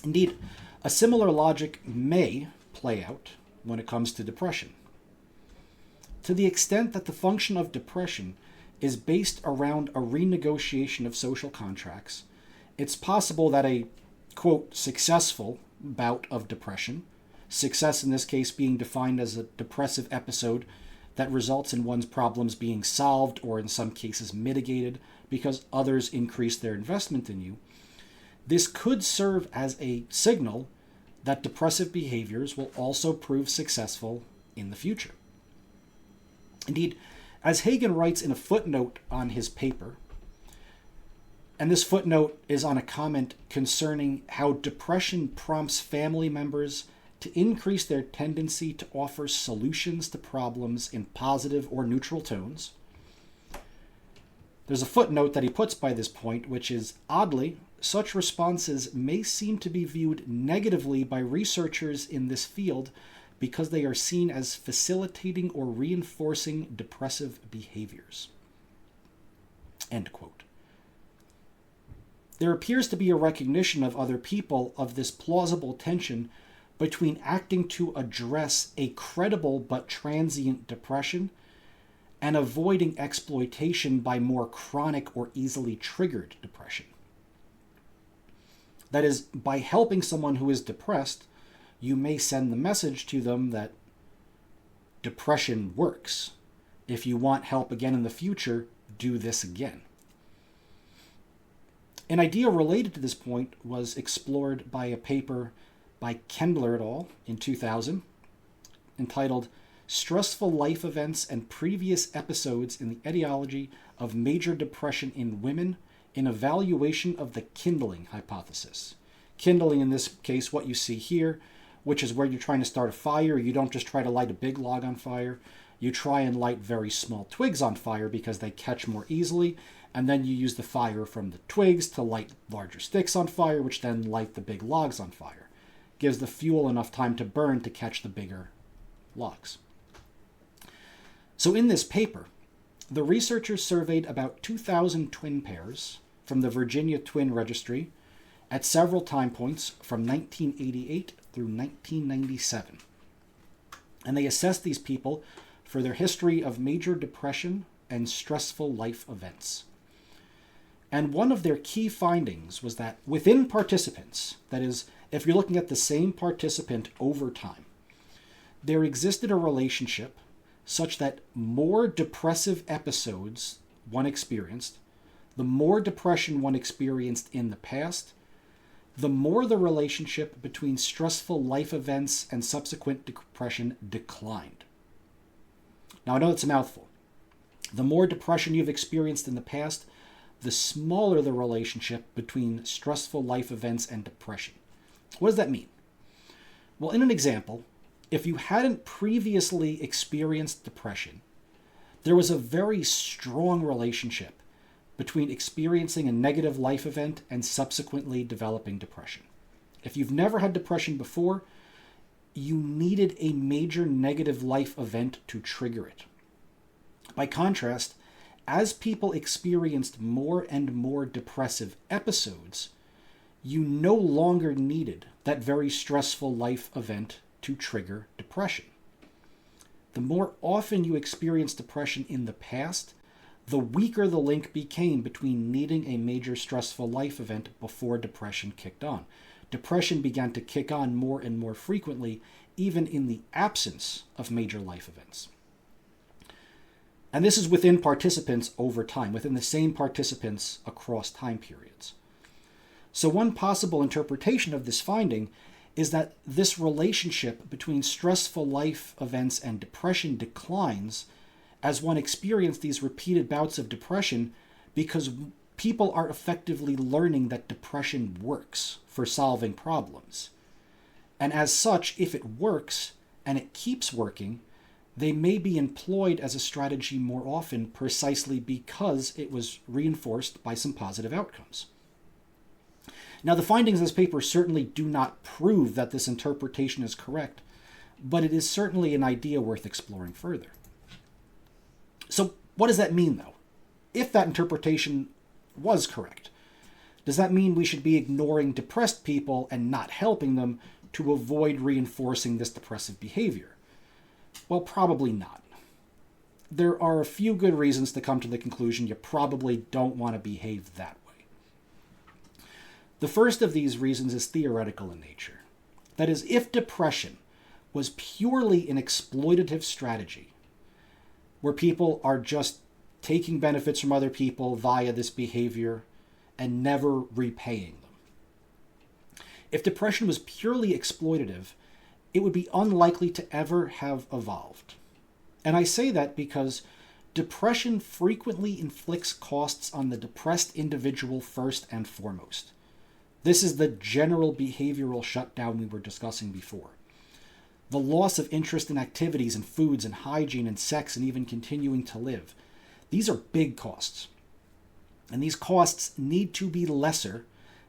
Indeed, a similar logic may play out when it comes to depression. To the extent that the function of depression is based around a renegotiation of social contracts, it's possible that a, quote, successful bout of depression, success in this case being defined as a depressive episode that results in one's problems being solved or in some cases mitigated because others increase their investment in you, this could serve as a signal that depressive behaviors will also prove successful in the future. Indeed, as Hagen writes in a footnote on his paper, and this footnote is on a comment concerning how depression prompts family members to increase their tendency to offer solutions to problems in positive or neutral tones. There's a footnote that he puts by this point, which is, oddly, such responses may seem to be viewed negatively by researchers in this field because they are seen as facilitating or reinforcing depressive behaviors. End quote. There appears to be a recognition of other people of this plausible tension between acting to address a credible but transient depression and avoiding exploitation by more chronic or easily triggered depression. That is, by helping someone who is depressed, you may send the message to them that depression works. If you want help again in the future, do this again. An idea related to this point was explored by a paper by Kendler et al. In 2000, entitled Stressful Life Events and Previous Episodes in the Etiology of Major Depression in Women, an Evaluation of the Kindling Hypothesis. Kindling, in this case, what you see here, which is where you're trying to start a fire. You don't just try to light a big log on fire. You try and light very small twigs on fire because they catch more easily, and then you use the fire from the twigs to light larger sticks on fire, which then light the big logs on fire. Gives the fuel enough time to burn to catch the bigger logs. So in this paper, the researchers surveyed about 2,000 twin pairs from the Virginia Twin Registry at several time points from 1988 through 1997. And they assessed these people for their history of major depression and stressful life events. And one of their key findings was that within participants, that is, if you're looking at the same participant over time, there existed a relationship such that more depressive episodes one experienced, the more depression one experienced in the past, the more the relationship between stressful life events and subsequent depression declined. Now, I know it's a mouthful. The more depression you've experienced in the past, the smaller the relationship between stressful life events and depression. What does that mean? Well, in an example, if you hadn't previously experienced depression, there was a very strong relationship between experiencing a negative life event and subsequently developing depression. If you've never had depression before, you needed a major negative life event to trigger it. By contrast, as people experienced more and more depressive episodes, you no longer needed that very stressful life event to trigger depression. The more often you experienced depression in the past, the weaker the link became between needing a major stressful life event before depression kicked on. Depression began to kick on more and more frequently, even in the absence of major life events. And this is within participants over time, within the same participants across time periods. So one possible interpretation of this finding is that this relationship between stressful life events and depression declines as one experiences these repeated bouts of depression, because people are effectively learning that depression works for solving problems. And as such, if it works and it keeps working, they may be employed as a strategy more often precisely because it was reinforced by some positive outcomes. Now, the findings of this paper certainly do not prove that this interpretation is correct, but it is certainly an idea worth exploring further. So what does that mean, though? If that interpretation was correct, does that mean we should be ignoring depressed people and not helping them to avoid reinforcing this depressive behavior? Well, probably not. There are a few good reasons to come to the conclusion you probably don't want to behave that way. The first of these reasons is theoretical in nature. That is, if depression was purely an exploitative strategy, where people are just taking benefits from other people via this behavior and never repaying them. If depression was purely exploitative, it would be unlikely to ever have evolved. And I say that because depression frequently inflicts costs on the depressed individual first and foremost. This is the general behavioral shutdown we were discussing before. The loss of interest in activities and foods and hygiene and sex and even continuing to live. These are big costs. And these costs need to be lesser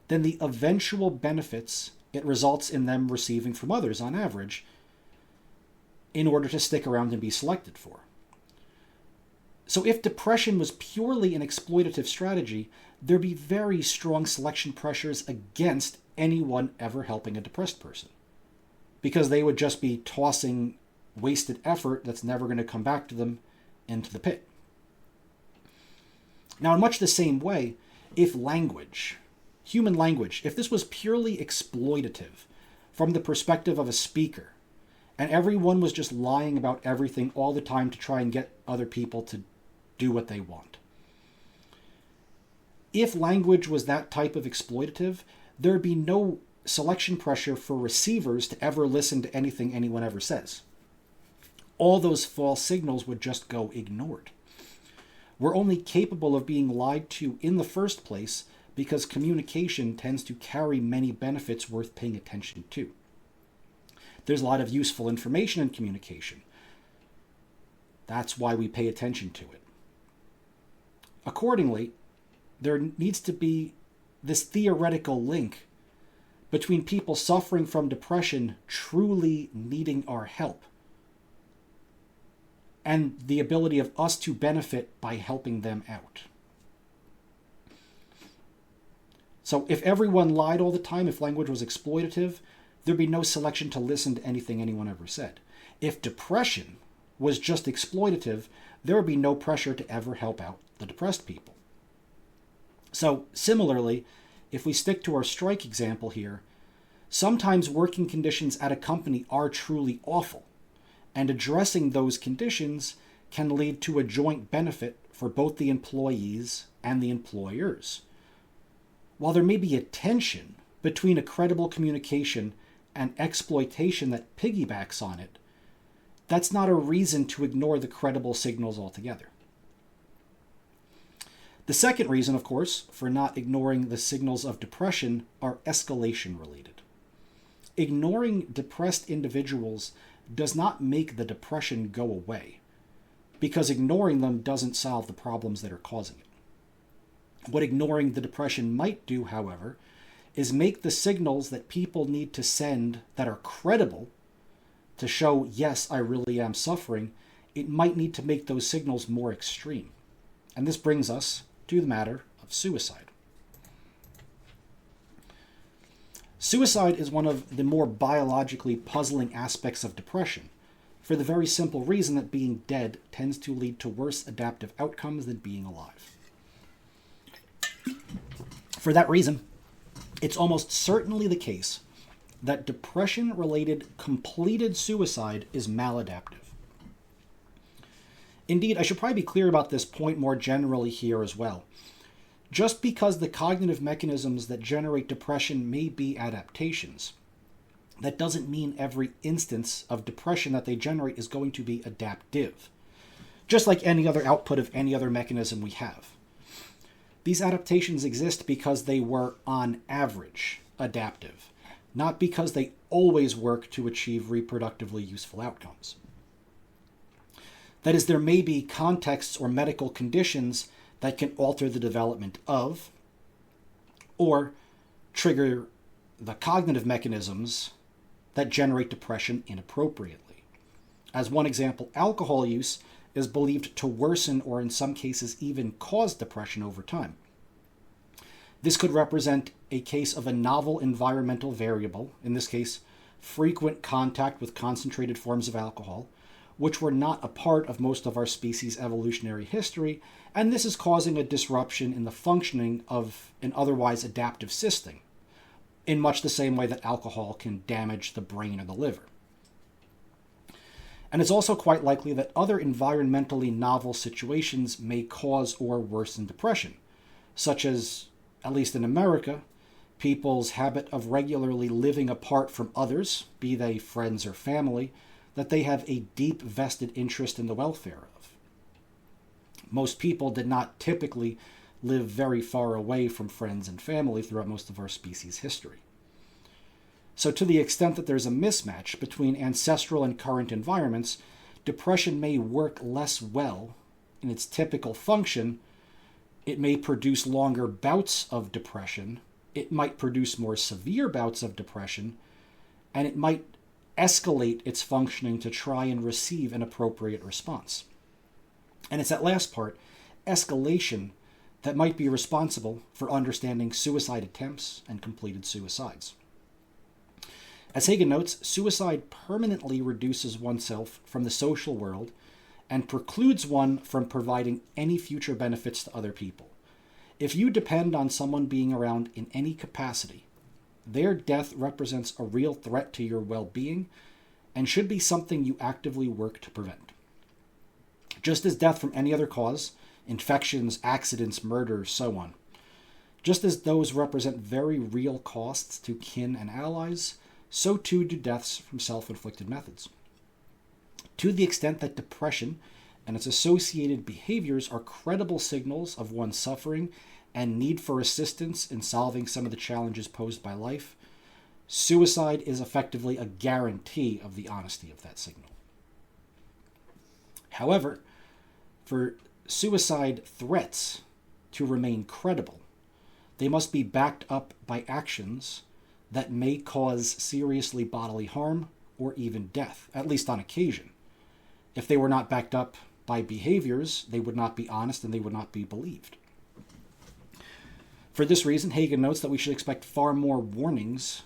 than the eventual benefits it results in them receiving from others on average in order to stick around and be selected for. So if depression was purely an exploitative strategy, there'd be very strong selection pressures against anyone ever helping a depressed person, because they would just be tossing wasted effort that's never going to come back to them into the pit. Now, in much the same way, if language, human language, if this was purely exploitative from the perspective of a speaker, and everyone was just lying about everything all the time to try and get other people to do what they want. If language was that type of exploitative, there'd be no selection pressure for receivers to ever listen to anything anyone ever says. All those false signals would just go ignored. We're only capable of being lied to in the first place because communication tends to carry many benefits worth paying attention to. There's a lot of useful information in communication. That's why we pay attention to it. Accordingly, there needs to be this theoretical link between people suffering from depression truly needing our help and the ability of us to benefit by helping them out. So if everyone lied all the time, if language was exploitative, there'd be no selection to listen to anything anyone ever said. If depression was just exploitative, there would be no pressure to ever help out the depressed people. So similarly, if we stick to our strike example here, sometimes working conditions at a company are truly awful, and addressing those conditions can lead to a joint benefit for both the employees and the employers. While there may be a tension between a credible communication and exploitation that piggybacks on it, that's not a reason to ignore the credible signals altogether. The second reason, of course, for not ignoring the signals of depression are escalation related. Ignoring depressed individuals does not make the depression go away, because ignoring them doesn't solve the problems that are causing it. What ignoring the depression might do, however, is make the signals that people need to send that are credible to show, yes, I really am suffering, it might need to make those signals more extreme. And this brings us to the matter of suicide. Suicide is one of the more biologically puzzling aspects of depression, for the very simple reason that being dead tends to lead to worse adaptive outcomes than being alive. For that reason, it's almost certainly the case that depression-related completed suicide is maladaptive. Indeed, I should probably be clear about this point more generally here as well. Just because the cognitive mechanisms that generate depression may be adaptations, that doesn't mean every instance of depression that they generate is going to be adaptive, just like any other output of any other mechanism we have. These adaptations exist because they were, on average, adaptive, not because they always work to achieve reproductively useful outcomes. That is, there may be contexts or medical conditions that can alter the development of, or trigger the cognitive mechanisms that generate depression inappropriately. As one example, alcohol use is believed to worsen or in some cases even cause depression over time. This could represent a case of a novel environmental variable, in this case, frequent contact with concentrated forms of alcohol, which were not a part of most of our species' evolutionary history, and this is causing a disruption in the functioning of an otherwise adaptive system, in much the same way that alcohol can damage the brain or the liver. And it's also quite likely that other environmentally novel situations may cause or worsen depression, such as, at least in America, people's habit of regularly living apart from others, be they friends or family, that they have a deep vested interest in the welfare of. Most people did not typically live very far away from friends and family throughout most of our species' history. So to the extent that there's a mismatch between ancestral and current environments, depression may work less well in its typical function. It may produce longer bouts of depression, it might produce more severe bouts of depression, and it might escalate its functioning to try and receive an appropriate response. And it's that last part, escalation, that might be responsible for understanding suicide attempts and completed suicides. As Hagen notes, suicide permanently reduces oneself from the social world and precludes one from providing any future benefits to other people. If you depend on someone being around in any capacity, their death represents a real threat to your well-being and should be something you actively work to prevent. Just as death from any other cause, infections, accidents, murders, so on, just as those represent very real costs to kin and allies, so too do deaths from self-inflicted methods. To the extent that depression and its associated behaviors are credible signals of one's suffering and need for assistance in solving some of the challenges posed by life, suicide is effectively a guarantee of the honesty of that signal. However, for suicide threats to remain credible, they must be backed up by actions that may cause seriously bodily harm or even death, at least on occasion. If they were not backed up by behaviors, they would not be honest and they would not be believed. For this reason, Hagen notes that we should expect far more warnings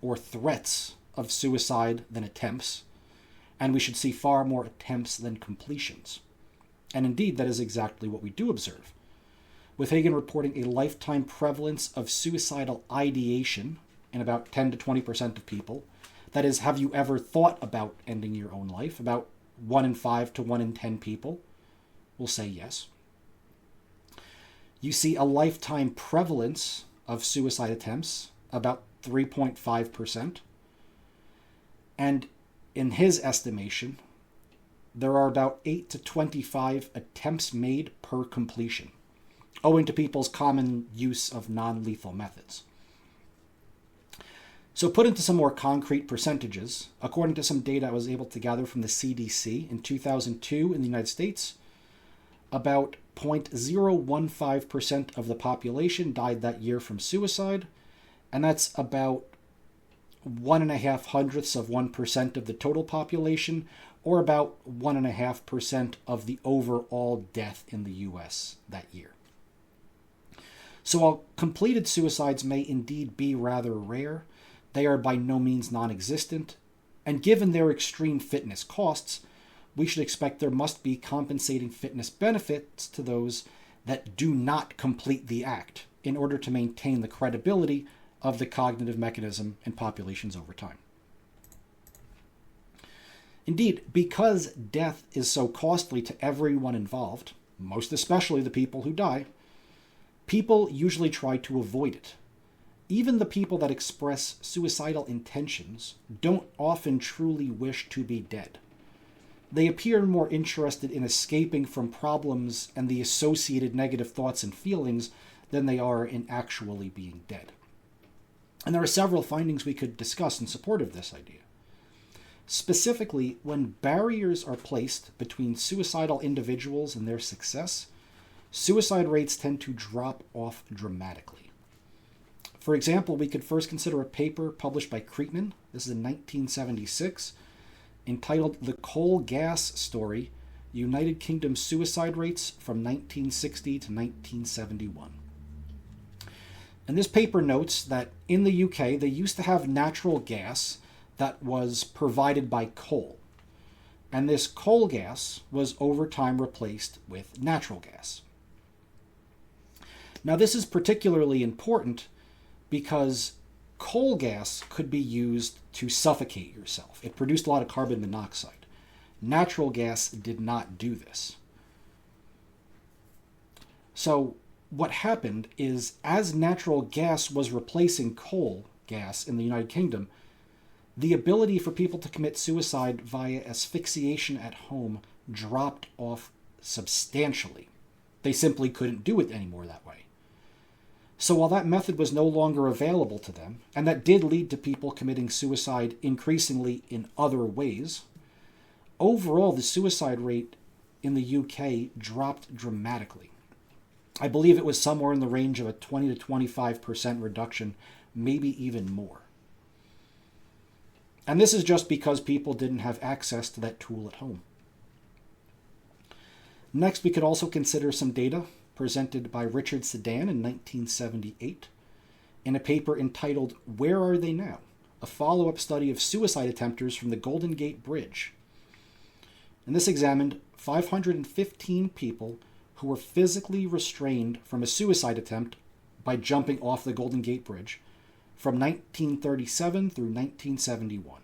or threats of suicide than attempts, and we should see far more attempts than completions. And indeed, that is exactly what we do observe, with Hagen reporting a lifetime prevalence of suicidal ideation in about 10 to 20% of people. That is, have you ever thought about ending your own life? About 1 in 5 to 1 in 10 people will say yes. You see a lifetime prevalence of suicide attempts, about 3.5%. And in his estimation, there are about 8 to 25 attempts made per completion, owing to people's common use of non-lethal methods. So put into some more concrete percentages, according to some data I was able to gather from the CDC in 2002 in the United States, about 0.015% of the population died that year from suicide, and that's about 1.005% of the total population, or about 1.5% of the overall death in the US that year. So while completed suicides may indeed be rather rare, They are by no means non-existent, and given their extreme fitness costs, we should expect there must be compensating fitness benefits to those that do not complete the act in order to maintain the credibility of the cognitive mechanism in populations over time. Indeed, because death is so costly to everyone involved, most especially the people who die, people usually try to avoid it. Even the people that express suicidal intentions don't often truly wish to be dead. They appear more interested in escaping from problems and the associated negative thoughts and feelings than they are in actually being dead. And there are several findings we could discuss in support of this idea. Specifically, when barriers are placed between suicidal individuals and their success, suicide rates tend to drop off dramatically. For example, we could first consider a paper published by Creetman, this is in 1976, entitled The Coal Gas Story, United Kingdom Suicide Rates from 1960 to 1971. And this paper notes that in the UK, they used to have natural gas that was provided by coal. And this coal gas was over time replaced with natural gas. Now, this is particularly important because coal gas could be used to suffocate yourself. It produced a lot of carbon monoxide. Natural gas did not do this. So what happened is, as natural gas was replacing coal gas in the United Kingdom, the ability for people to commit suicide via asphyxiation at home dropped off substantially. They simply couldn't do it anymore that way. So while that method was no longer available to them, and that did lead to people committing suicide increasingly in other ways, overall the suicide rate in the UK dropped dramatically. I believe it was somewhere in the range of a 20 to 25% reduction, maybe even more. And this is just because people didn't have access to that tool at home. Next, we could also consider some data presented by Richard Sedan in 1978 in a paper entitled Where Are They Now? A follow-up study of suicide attempters from the Golden Gate Bridge. And this examined 515 people who were physically restrained from a suicide attempt by jumping off the Golden Gate Bridge from 1937 through 1971.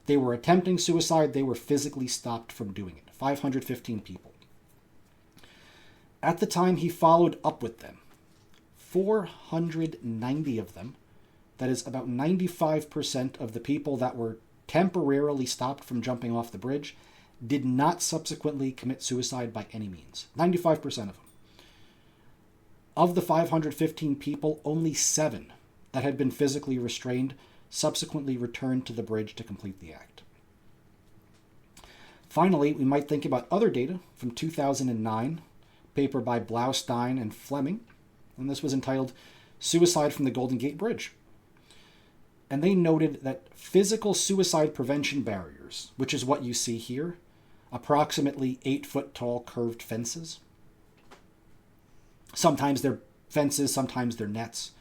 They were attempting suicide, they were physically stopped from doing it. 515 people. At the time he followed up with them, 490 of them, that is about 95% of the people that were temporarily stopped from jumping off the bridge, did not subsequently commit suicide by any means. 95% of them. Of the 515 people, only 7 that had been physically restrained subsequently returned to the bridge to complete the act. Finally, we might think about other data from 2009, paper by Blaustein and Fleming, and this was entitled Suicide from the Golden Gate Bridge. And they noted that physical suicide prevention barriers, which is what you see here, approximately 8-foot tall curved fences. Sometimes they're fences, sometimes they're nets.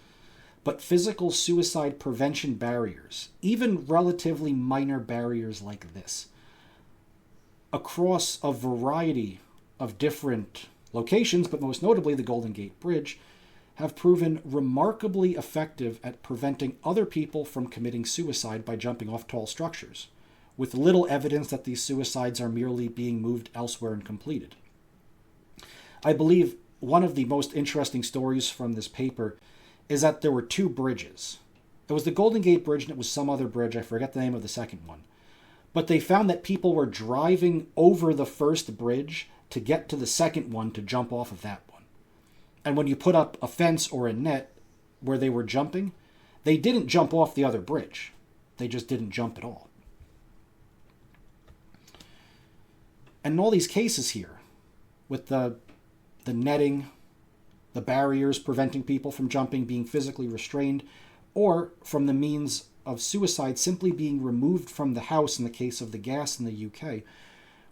But physical suicide prevention barriers, even relatively minor barriers like this, across a variety of different locations, but most notably the Golden Gate Bridge, have proven remarkably effective at preventing other people from committing suicide by jumping off tall structures, with little evidence that these suicides are merely being moved elsewhere and completed. I believe one of the most interesting stories from this paper is that there were 2 bridges. It was the Golden Gate Bridge and it was some other bridge, I forget the name of the second one. But they found that people were driving over the first bridge to get to the second one to jump off of that one. And when you put up a fence or a net where they were jumping, they didn't jump off the other bridge. They just didn't jump at all. And in all these cases here, with the netting, the barriers preventing people from jumping being physically restrained, or from the means of suicide simply being removed from the house in the case of the gas in the UK,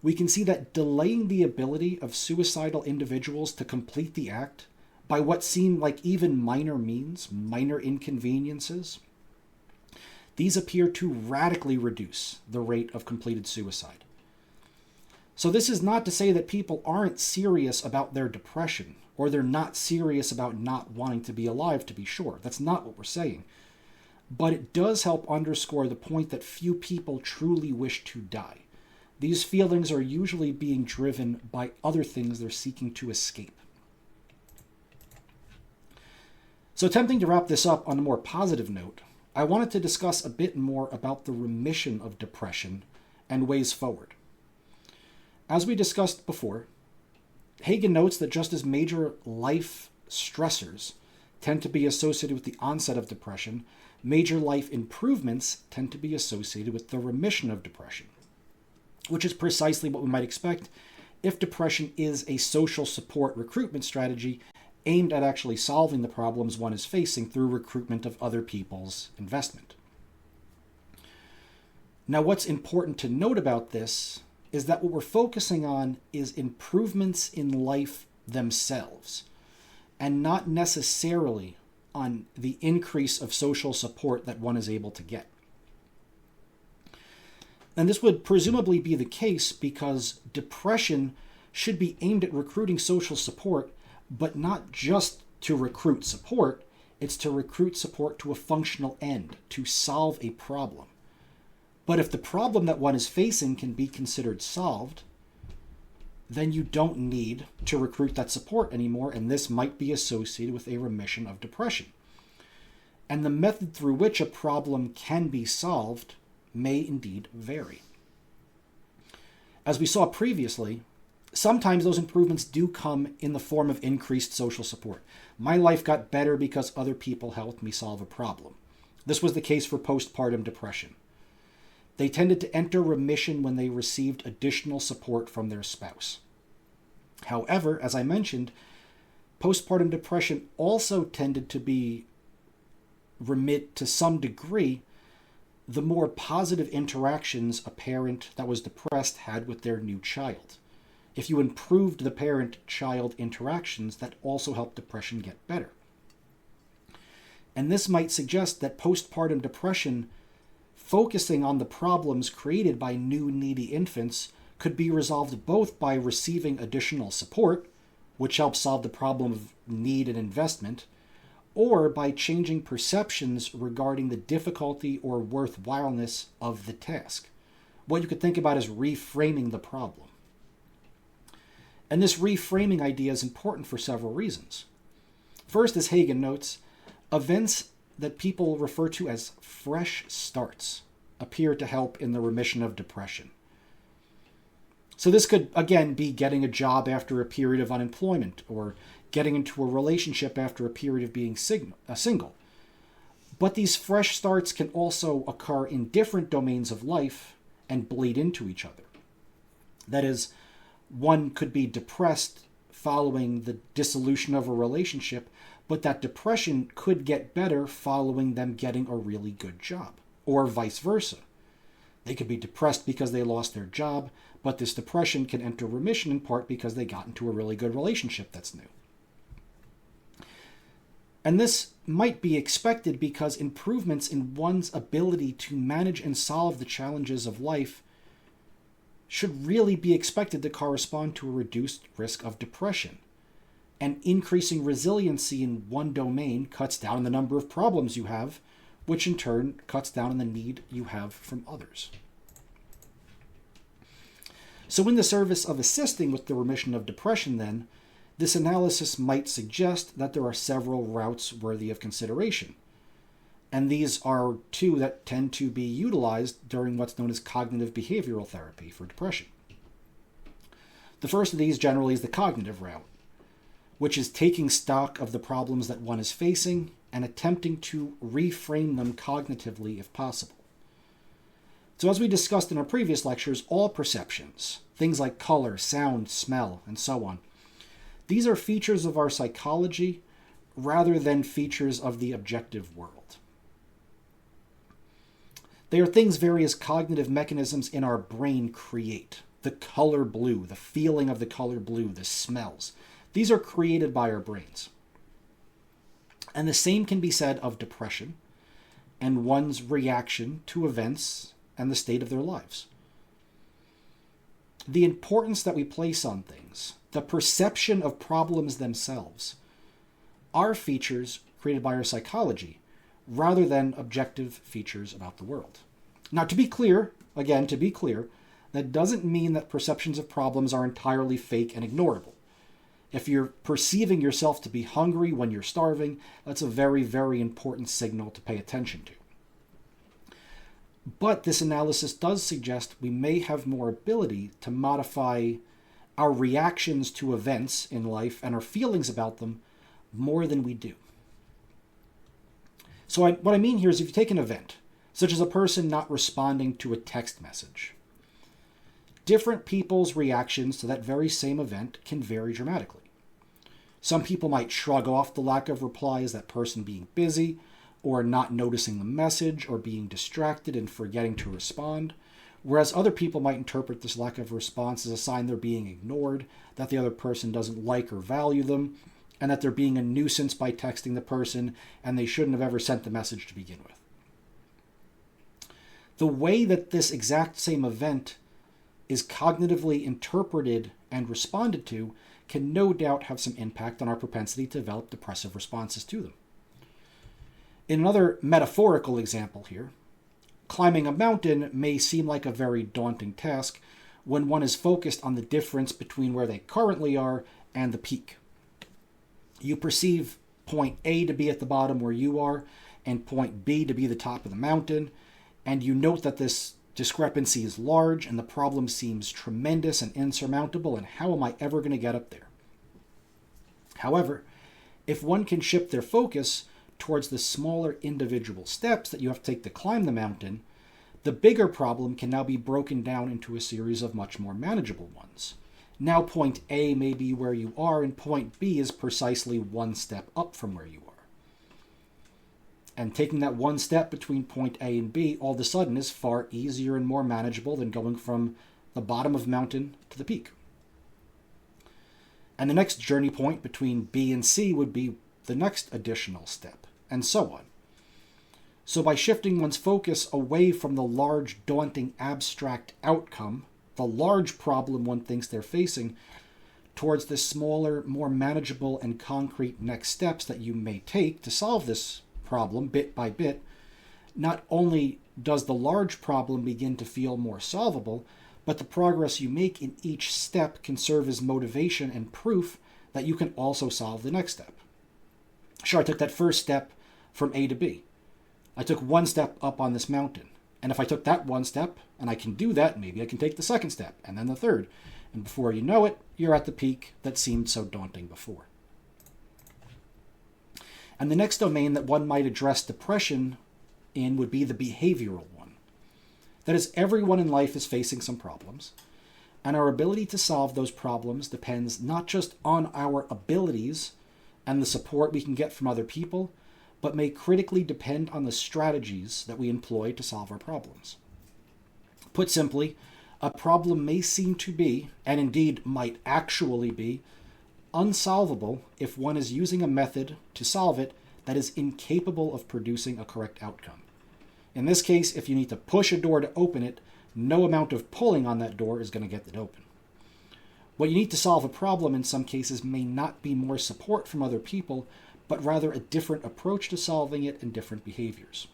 we can see that delaying the ability of suicidal individuals to complete the act by what seem like even minor means, minor inconveniences, these appear to radically reduce the rate of completed suicide. So this is not to say that people aren't serious about their depression, or they're not serious about not wanting to be alive, to be sure. That's not what we're saying. But it does help underscore the point that few people truly wish to die. These feelings are usually being driven by other things they're seeking to escape. So attempting to wrap this up on a more positive note, I wanted to discuss a bit more about the remission of depression and ways forward. As we discussed before, Hagen notes that just as major life stressors tend to be associated with the onset of depression, major life improvements tend to be associated with the remission of depression, which is precisely what we might expect if depression is a social support recruitment strategy aimed at actually solving the problems one is facing through recruitment of other people's investment. Now, what's important to note about this is that what we're focusing on is improvements in life themselves, and not necessarily on the increase of social support that one is able to get. And this would presumably be the case because depression should be aimed at recruiting social support, but not just to recruit support. It's to recruit support to a functional end, to solve a problem. But if the problem that one is facing can be considered solved, then you don't need to recruit that support anymore, and this might be associated with a remission of depression. And the method through which a problem can be solved may indeed vary. As we saw previously, sometimes those improvements do come in the form of increased social support. My life got better because other people helped me solve a problem. This was the case for postpartum depression. They tended to enter remission when they received additional support from their spouse. However, as I mentioned, postpartum depression also tended to be remit to some degree the more positive interactions a parent that was depressed had with their new child. If you improved the parent-child interactions, that also helped depression get better. And this might suggest that postpartum depression, focusing on the problems created by new needy infants, could be resolved both by receiving additional support, which helps solve the problem of need and investment, or by changing perceptions regarding the difficulty or worthwhileness of the task. What you could think about as reframing the problem. And this reframing idea is important for several reasons. First, as Hagen notes, events that people refer to as fresh starts appear to help in the remission of depression. So this could, again, be getting a job after a period of unemployment, or getting into a relationship after a period of being single. But these fresh starts can also occur in different domains of life and bleed into each other. That is, one could be depressed following the dissolution of a relationship, but that depression could get better following them getting a really good job, or vice versa. They could be depressed because they lost their job, but this depression can enter remission in part because they got into a really good relationship that's new. And this might be expected because improvements in one's ability to manage and solve the challenges of life should really be expected to correspond to a reduced risk of depression. And increasing resiliency in one domain cuts down on the number of problems you have, which in turn cuts down on the need you have from others. So in the service of assisting with the remission of depression, then, this analysis might suggest that there are several routes worthy of consideration. And these are two that tend to be utilized during what's known as cognitive behavioral therapy for depression. The first of these generally is the cognitive route, which is taking stock of the problems that one is facing and attempting to reframe them cognitively if possible. So as we discussed in our previous lectures, all perceptions, things like color, sound, smell, and so on, these are features of our psychology rather than features of the objective world. They are things various cognitive mechanisms in our brain create. The color blue, the feeling of the color blue, the smells. These are created by our brains. And the same can be said of depression and one's reaction to events and the state of their lives. The importance that we place on things, the perception of problems themselves, are features created by our psychology rather than objective features about the world. Now, to be clear, that doesn't mean that perceptions of problems are entirely fake and ignorable. If you're perceiving yourself to be hungry when you're starving, that's a very, very important signal to pay attention to. But this analysis does suggest we may have more ability to modify our reactions to events in life and our feelings about them more than we do. So what I mean here is if you take an event, such as a person not responding to a text message, different people's reactions to that very same event can vary dramatically. Some people might shrug off the lack of reply as that person being busy, or not noticing the message, or being distracted and forgetting to respond, whereas other people might interpret this lack of response as a sign they're being ignored, that the other person doesn't like or value them, and that they're being a nuisance by texting the person, and they shouldn't have ever sent the message to begin with. The way that this exact same event is cognitively interpreted and responded to can no doubt have some impact on our propensity to develop depressive responses to them. In another metaphorical example here, climbing a mountain may seem like a very daunting task when one is focused on the difference between where they currently are and the peak. You perceive point A to be at the bottom where you are and point B to be the top of the mountain, and you note that this discrepancy is large and the problem seems tremendous and insurmountable, and how am I ever going to get up there? However, if one can shift their focus towards the smaller individual steps that you have to take to climb the mountain, the bigger problem can now be broken down into a series of much more manageable ones. Now point A may be where you are, and point B is precisely one step up from where you are. And taking that one step between point A and B all of a sudden is far easier and more manageable than going from the bottom of the mountain to the peak. And the next journey point between B and C would be the next additional step, and so on. So by shifting one's focus away from the large, daunting, abstract outcome, the large problem one thinks they're facing, towards the smaller, more manageable and concrete next steps that you may take to solve this problem bit by bit, not only does the large problem begin to feel more solvable, but the progress you make in each step can serve as motivation and proof that you can also solve the next step. Sure, I took that first step from A to B. I took one step up on this mountain. And if I took that one step, and I can do that, maybe I can take the second step, and then the third. And before you know it, you're at the peak that seemed so daunting before. And the next domain that one might address depression in would be the behavioral one. That is, everyone in life is facing some problems, and our ability to solve those problems depends not just on our abilities and the support we can get from other people, but may critically depend on the strategies that we employ to solve our problems. Put simply, a problem may seem to be, and indeed might actually be, unsolvable if one is using a method to solve it that is incapable of producing a correct outcome. In this case, if you need to push a door to open it, no amount of pulling on that door is going to get it open. What you need to solve a problem in some cases may not be more support from other people, but rather a different approach to solving it and different behaviors.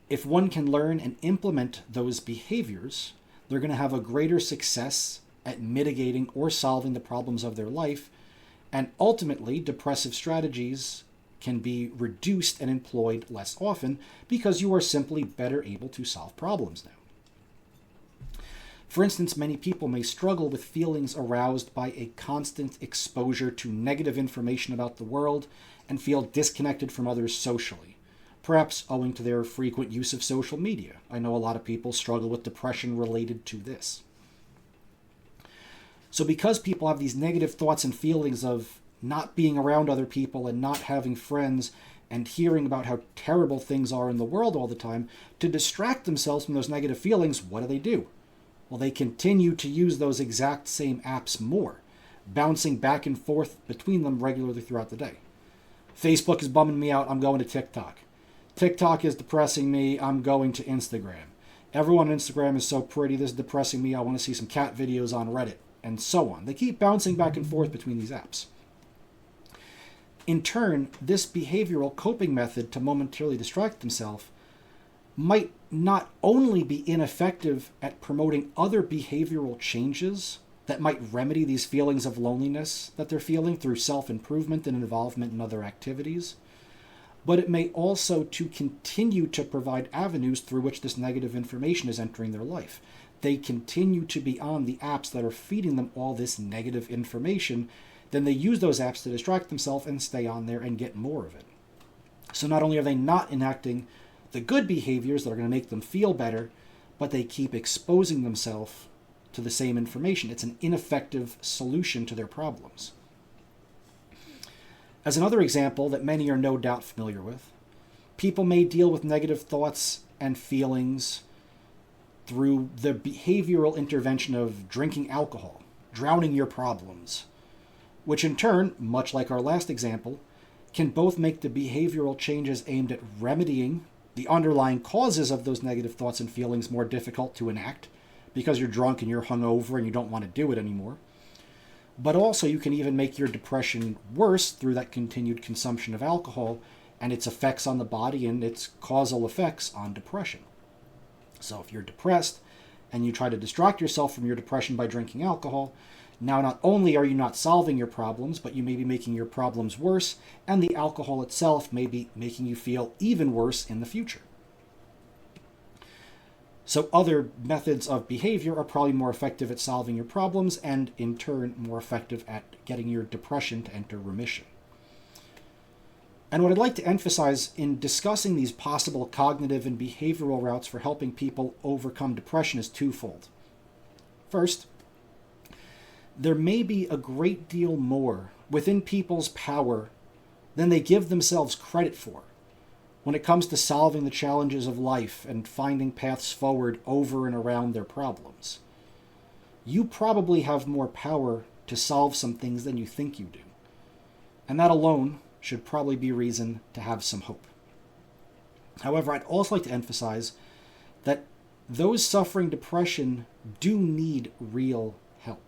If one can learn and implement those behaviors, they're going to have a greater success at mitigating or solving the problems of their life, and ultimately depressive strategies can be reduced and employed less often because you are simply better able to solve problems now. For instance, many people may struggle with feelings aroused by a constant exposure to negative information about the world and feel disconnected from others socially, perhaps owing to their frequent use of social media. I know a lot of people struggle with depression related to this. So because people have these negative thoughts and feelings of not being around other people and not having friends and hearing about how terrible things are in the world all the time, to distract themselves from those negative feelings, what do? Well, they continue to use those exact same apps more, bouncing back and forth between them regularly throughout the day. Facebook is bumming me out, I'm going to TikTok. TikTok is depressing me. I'm going to Instagram. Everyone on Instagram is so pretty. This is depressing me. I want to see some cat videos on Reddit, and so on. They keep bouncing back and forth between these apps. In turn, this behavioral coping method to momentarily distract themselves might not only be ineffective at promoting other behavioral changes that might remedy these feelings of loneliness that they're feeling through self-improvement and involvement in other activities, but it may also to continue to provide avenues through which this negative information is entering their life. They continue to be on the apps that are feeding them all this negative information, then they use those apps to distract themselves and stay on there and get more of it. So not only are they not enacting the good behaviors that are going to make them feel better, but they keep exposing themselves to the same information. It's an ineffective solution to their problems. As another example that many are no doubt familiar with, people may deal with negative thoughts and feelings through the behavioral intervention of drinking alcohol, drowning your problems, which in turn, much like our last example, can both make the behavioral changes aimed at remedying the underlying causes of those negative thoughts and feelings more difficult to enact because you're drunk and you're hungover and you don't want to do it anymore. But also you can even make your depression worse through that continued consumption of alcohol and its effects on the body and its causal effects on depression. So if you're depressed and you try to distract yourself from your depression by drinking alcohol, now not only are you not solving your problems, but you may be making your problems worse, and the alcohol itself may be making you feel even worse in the future. So other methods of behavior are probably more effective at solving your problems and in turn more effective at getting your depression to enter remission. And what I'd like to emphasize in discussing these possible cognitive and behavioral routes for helping people overcome depression is twofold. First, there may be a great deal more within people's power than they give themselves credit for when it comes to solving the challenges of life and finding paths forward over and around their problems. You probably have more power to solve some things than you think you do. And that alone should probably be reason to have some hope. However, I'd also like to emphasize that those suffering depression do need real help.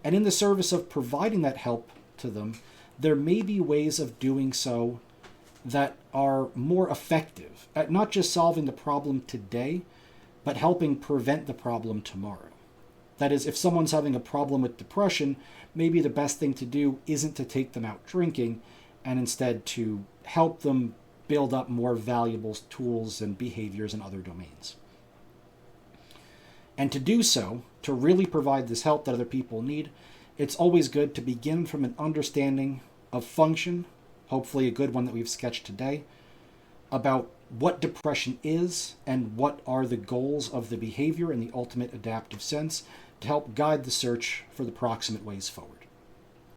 And in the service of providing that help to them, there may be ways of doing so that are more effective at not just solving the problem today, but helping prevent the problem tomorrow. That is, if someone's having a problem with depression, maybe the best thing to do isn't to take them out drinking, and instead to help them build up more valuable tools and behaviors in other domains. And to do so, to really provide this help that other people need, it's always good to begin from an understanding of function, hopefully a good one that we've sketched today, about what depression is and what are the goals of the behavior in the ultimate adaptive sense to help guide the search for the proximate ways forward.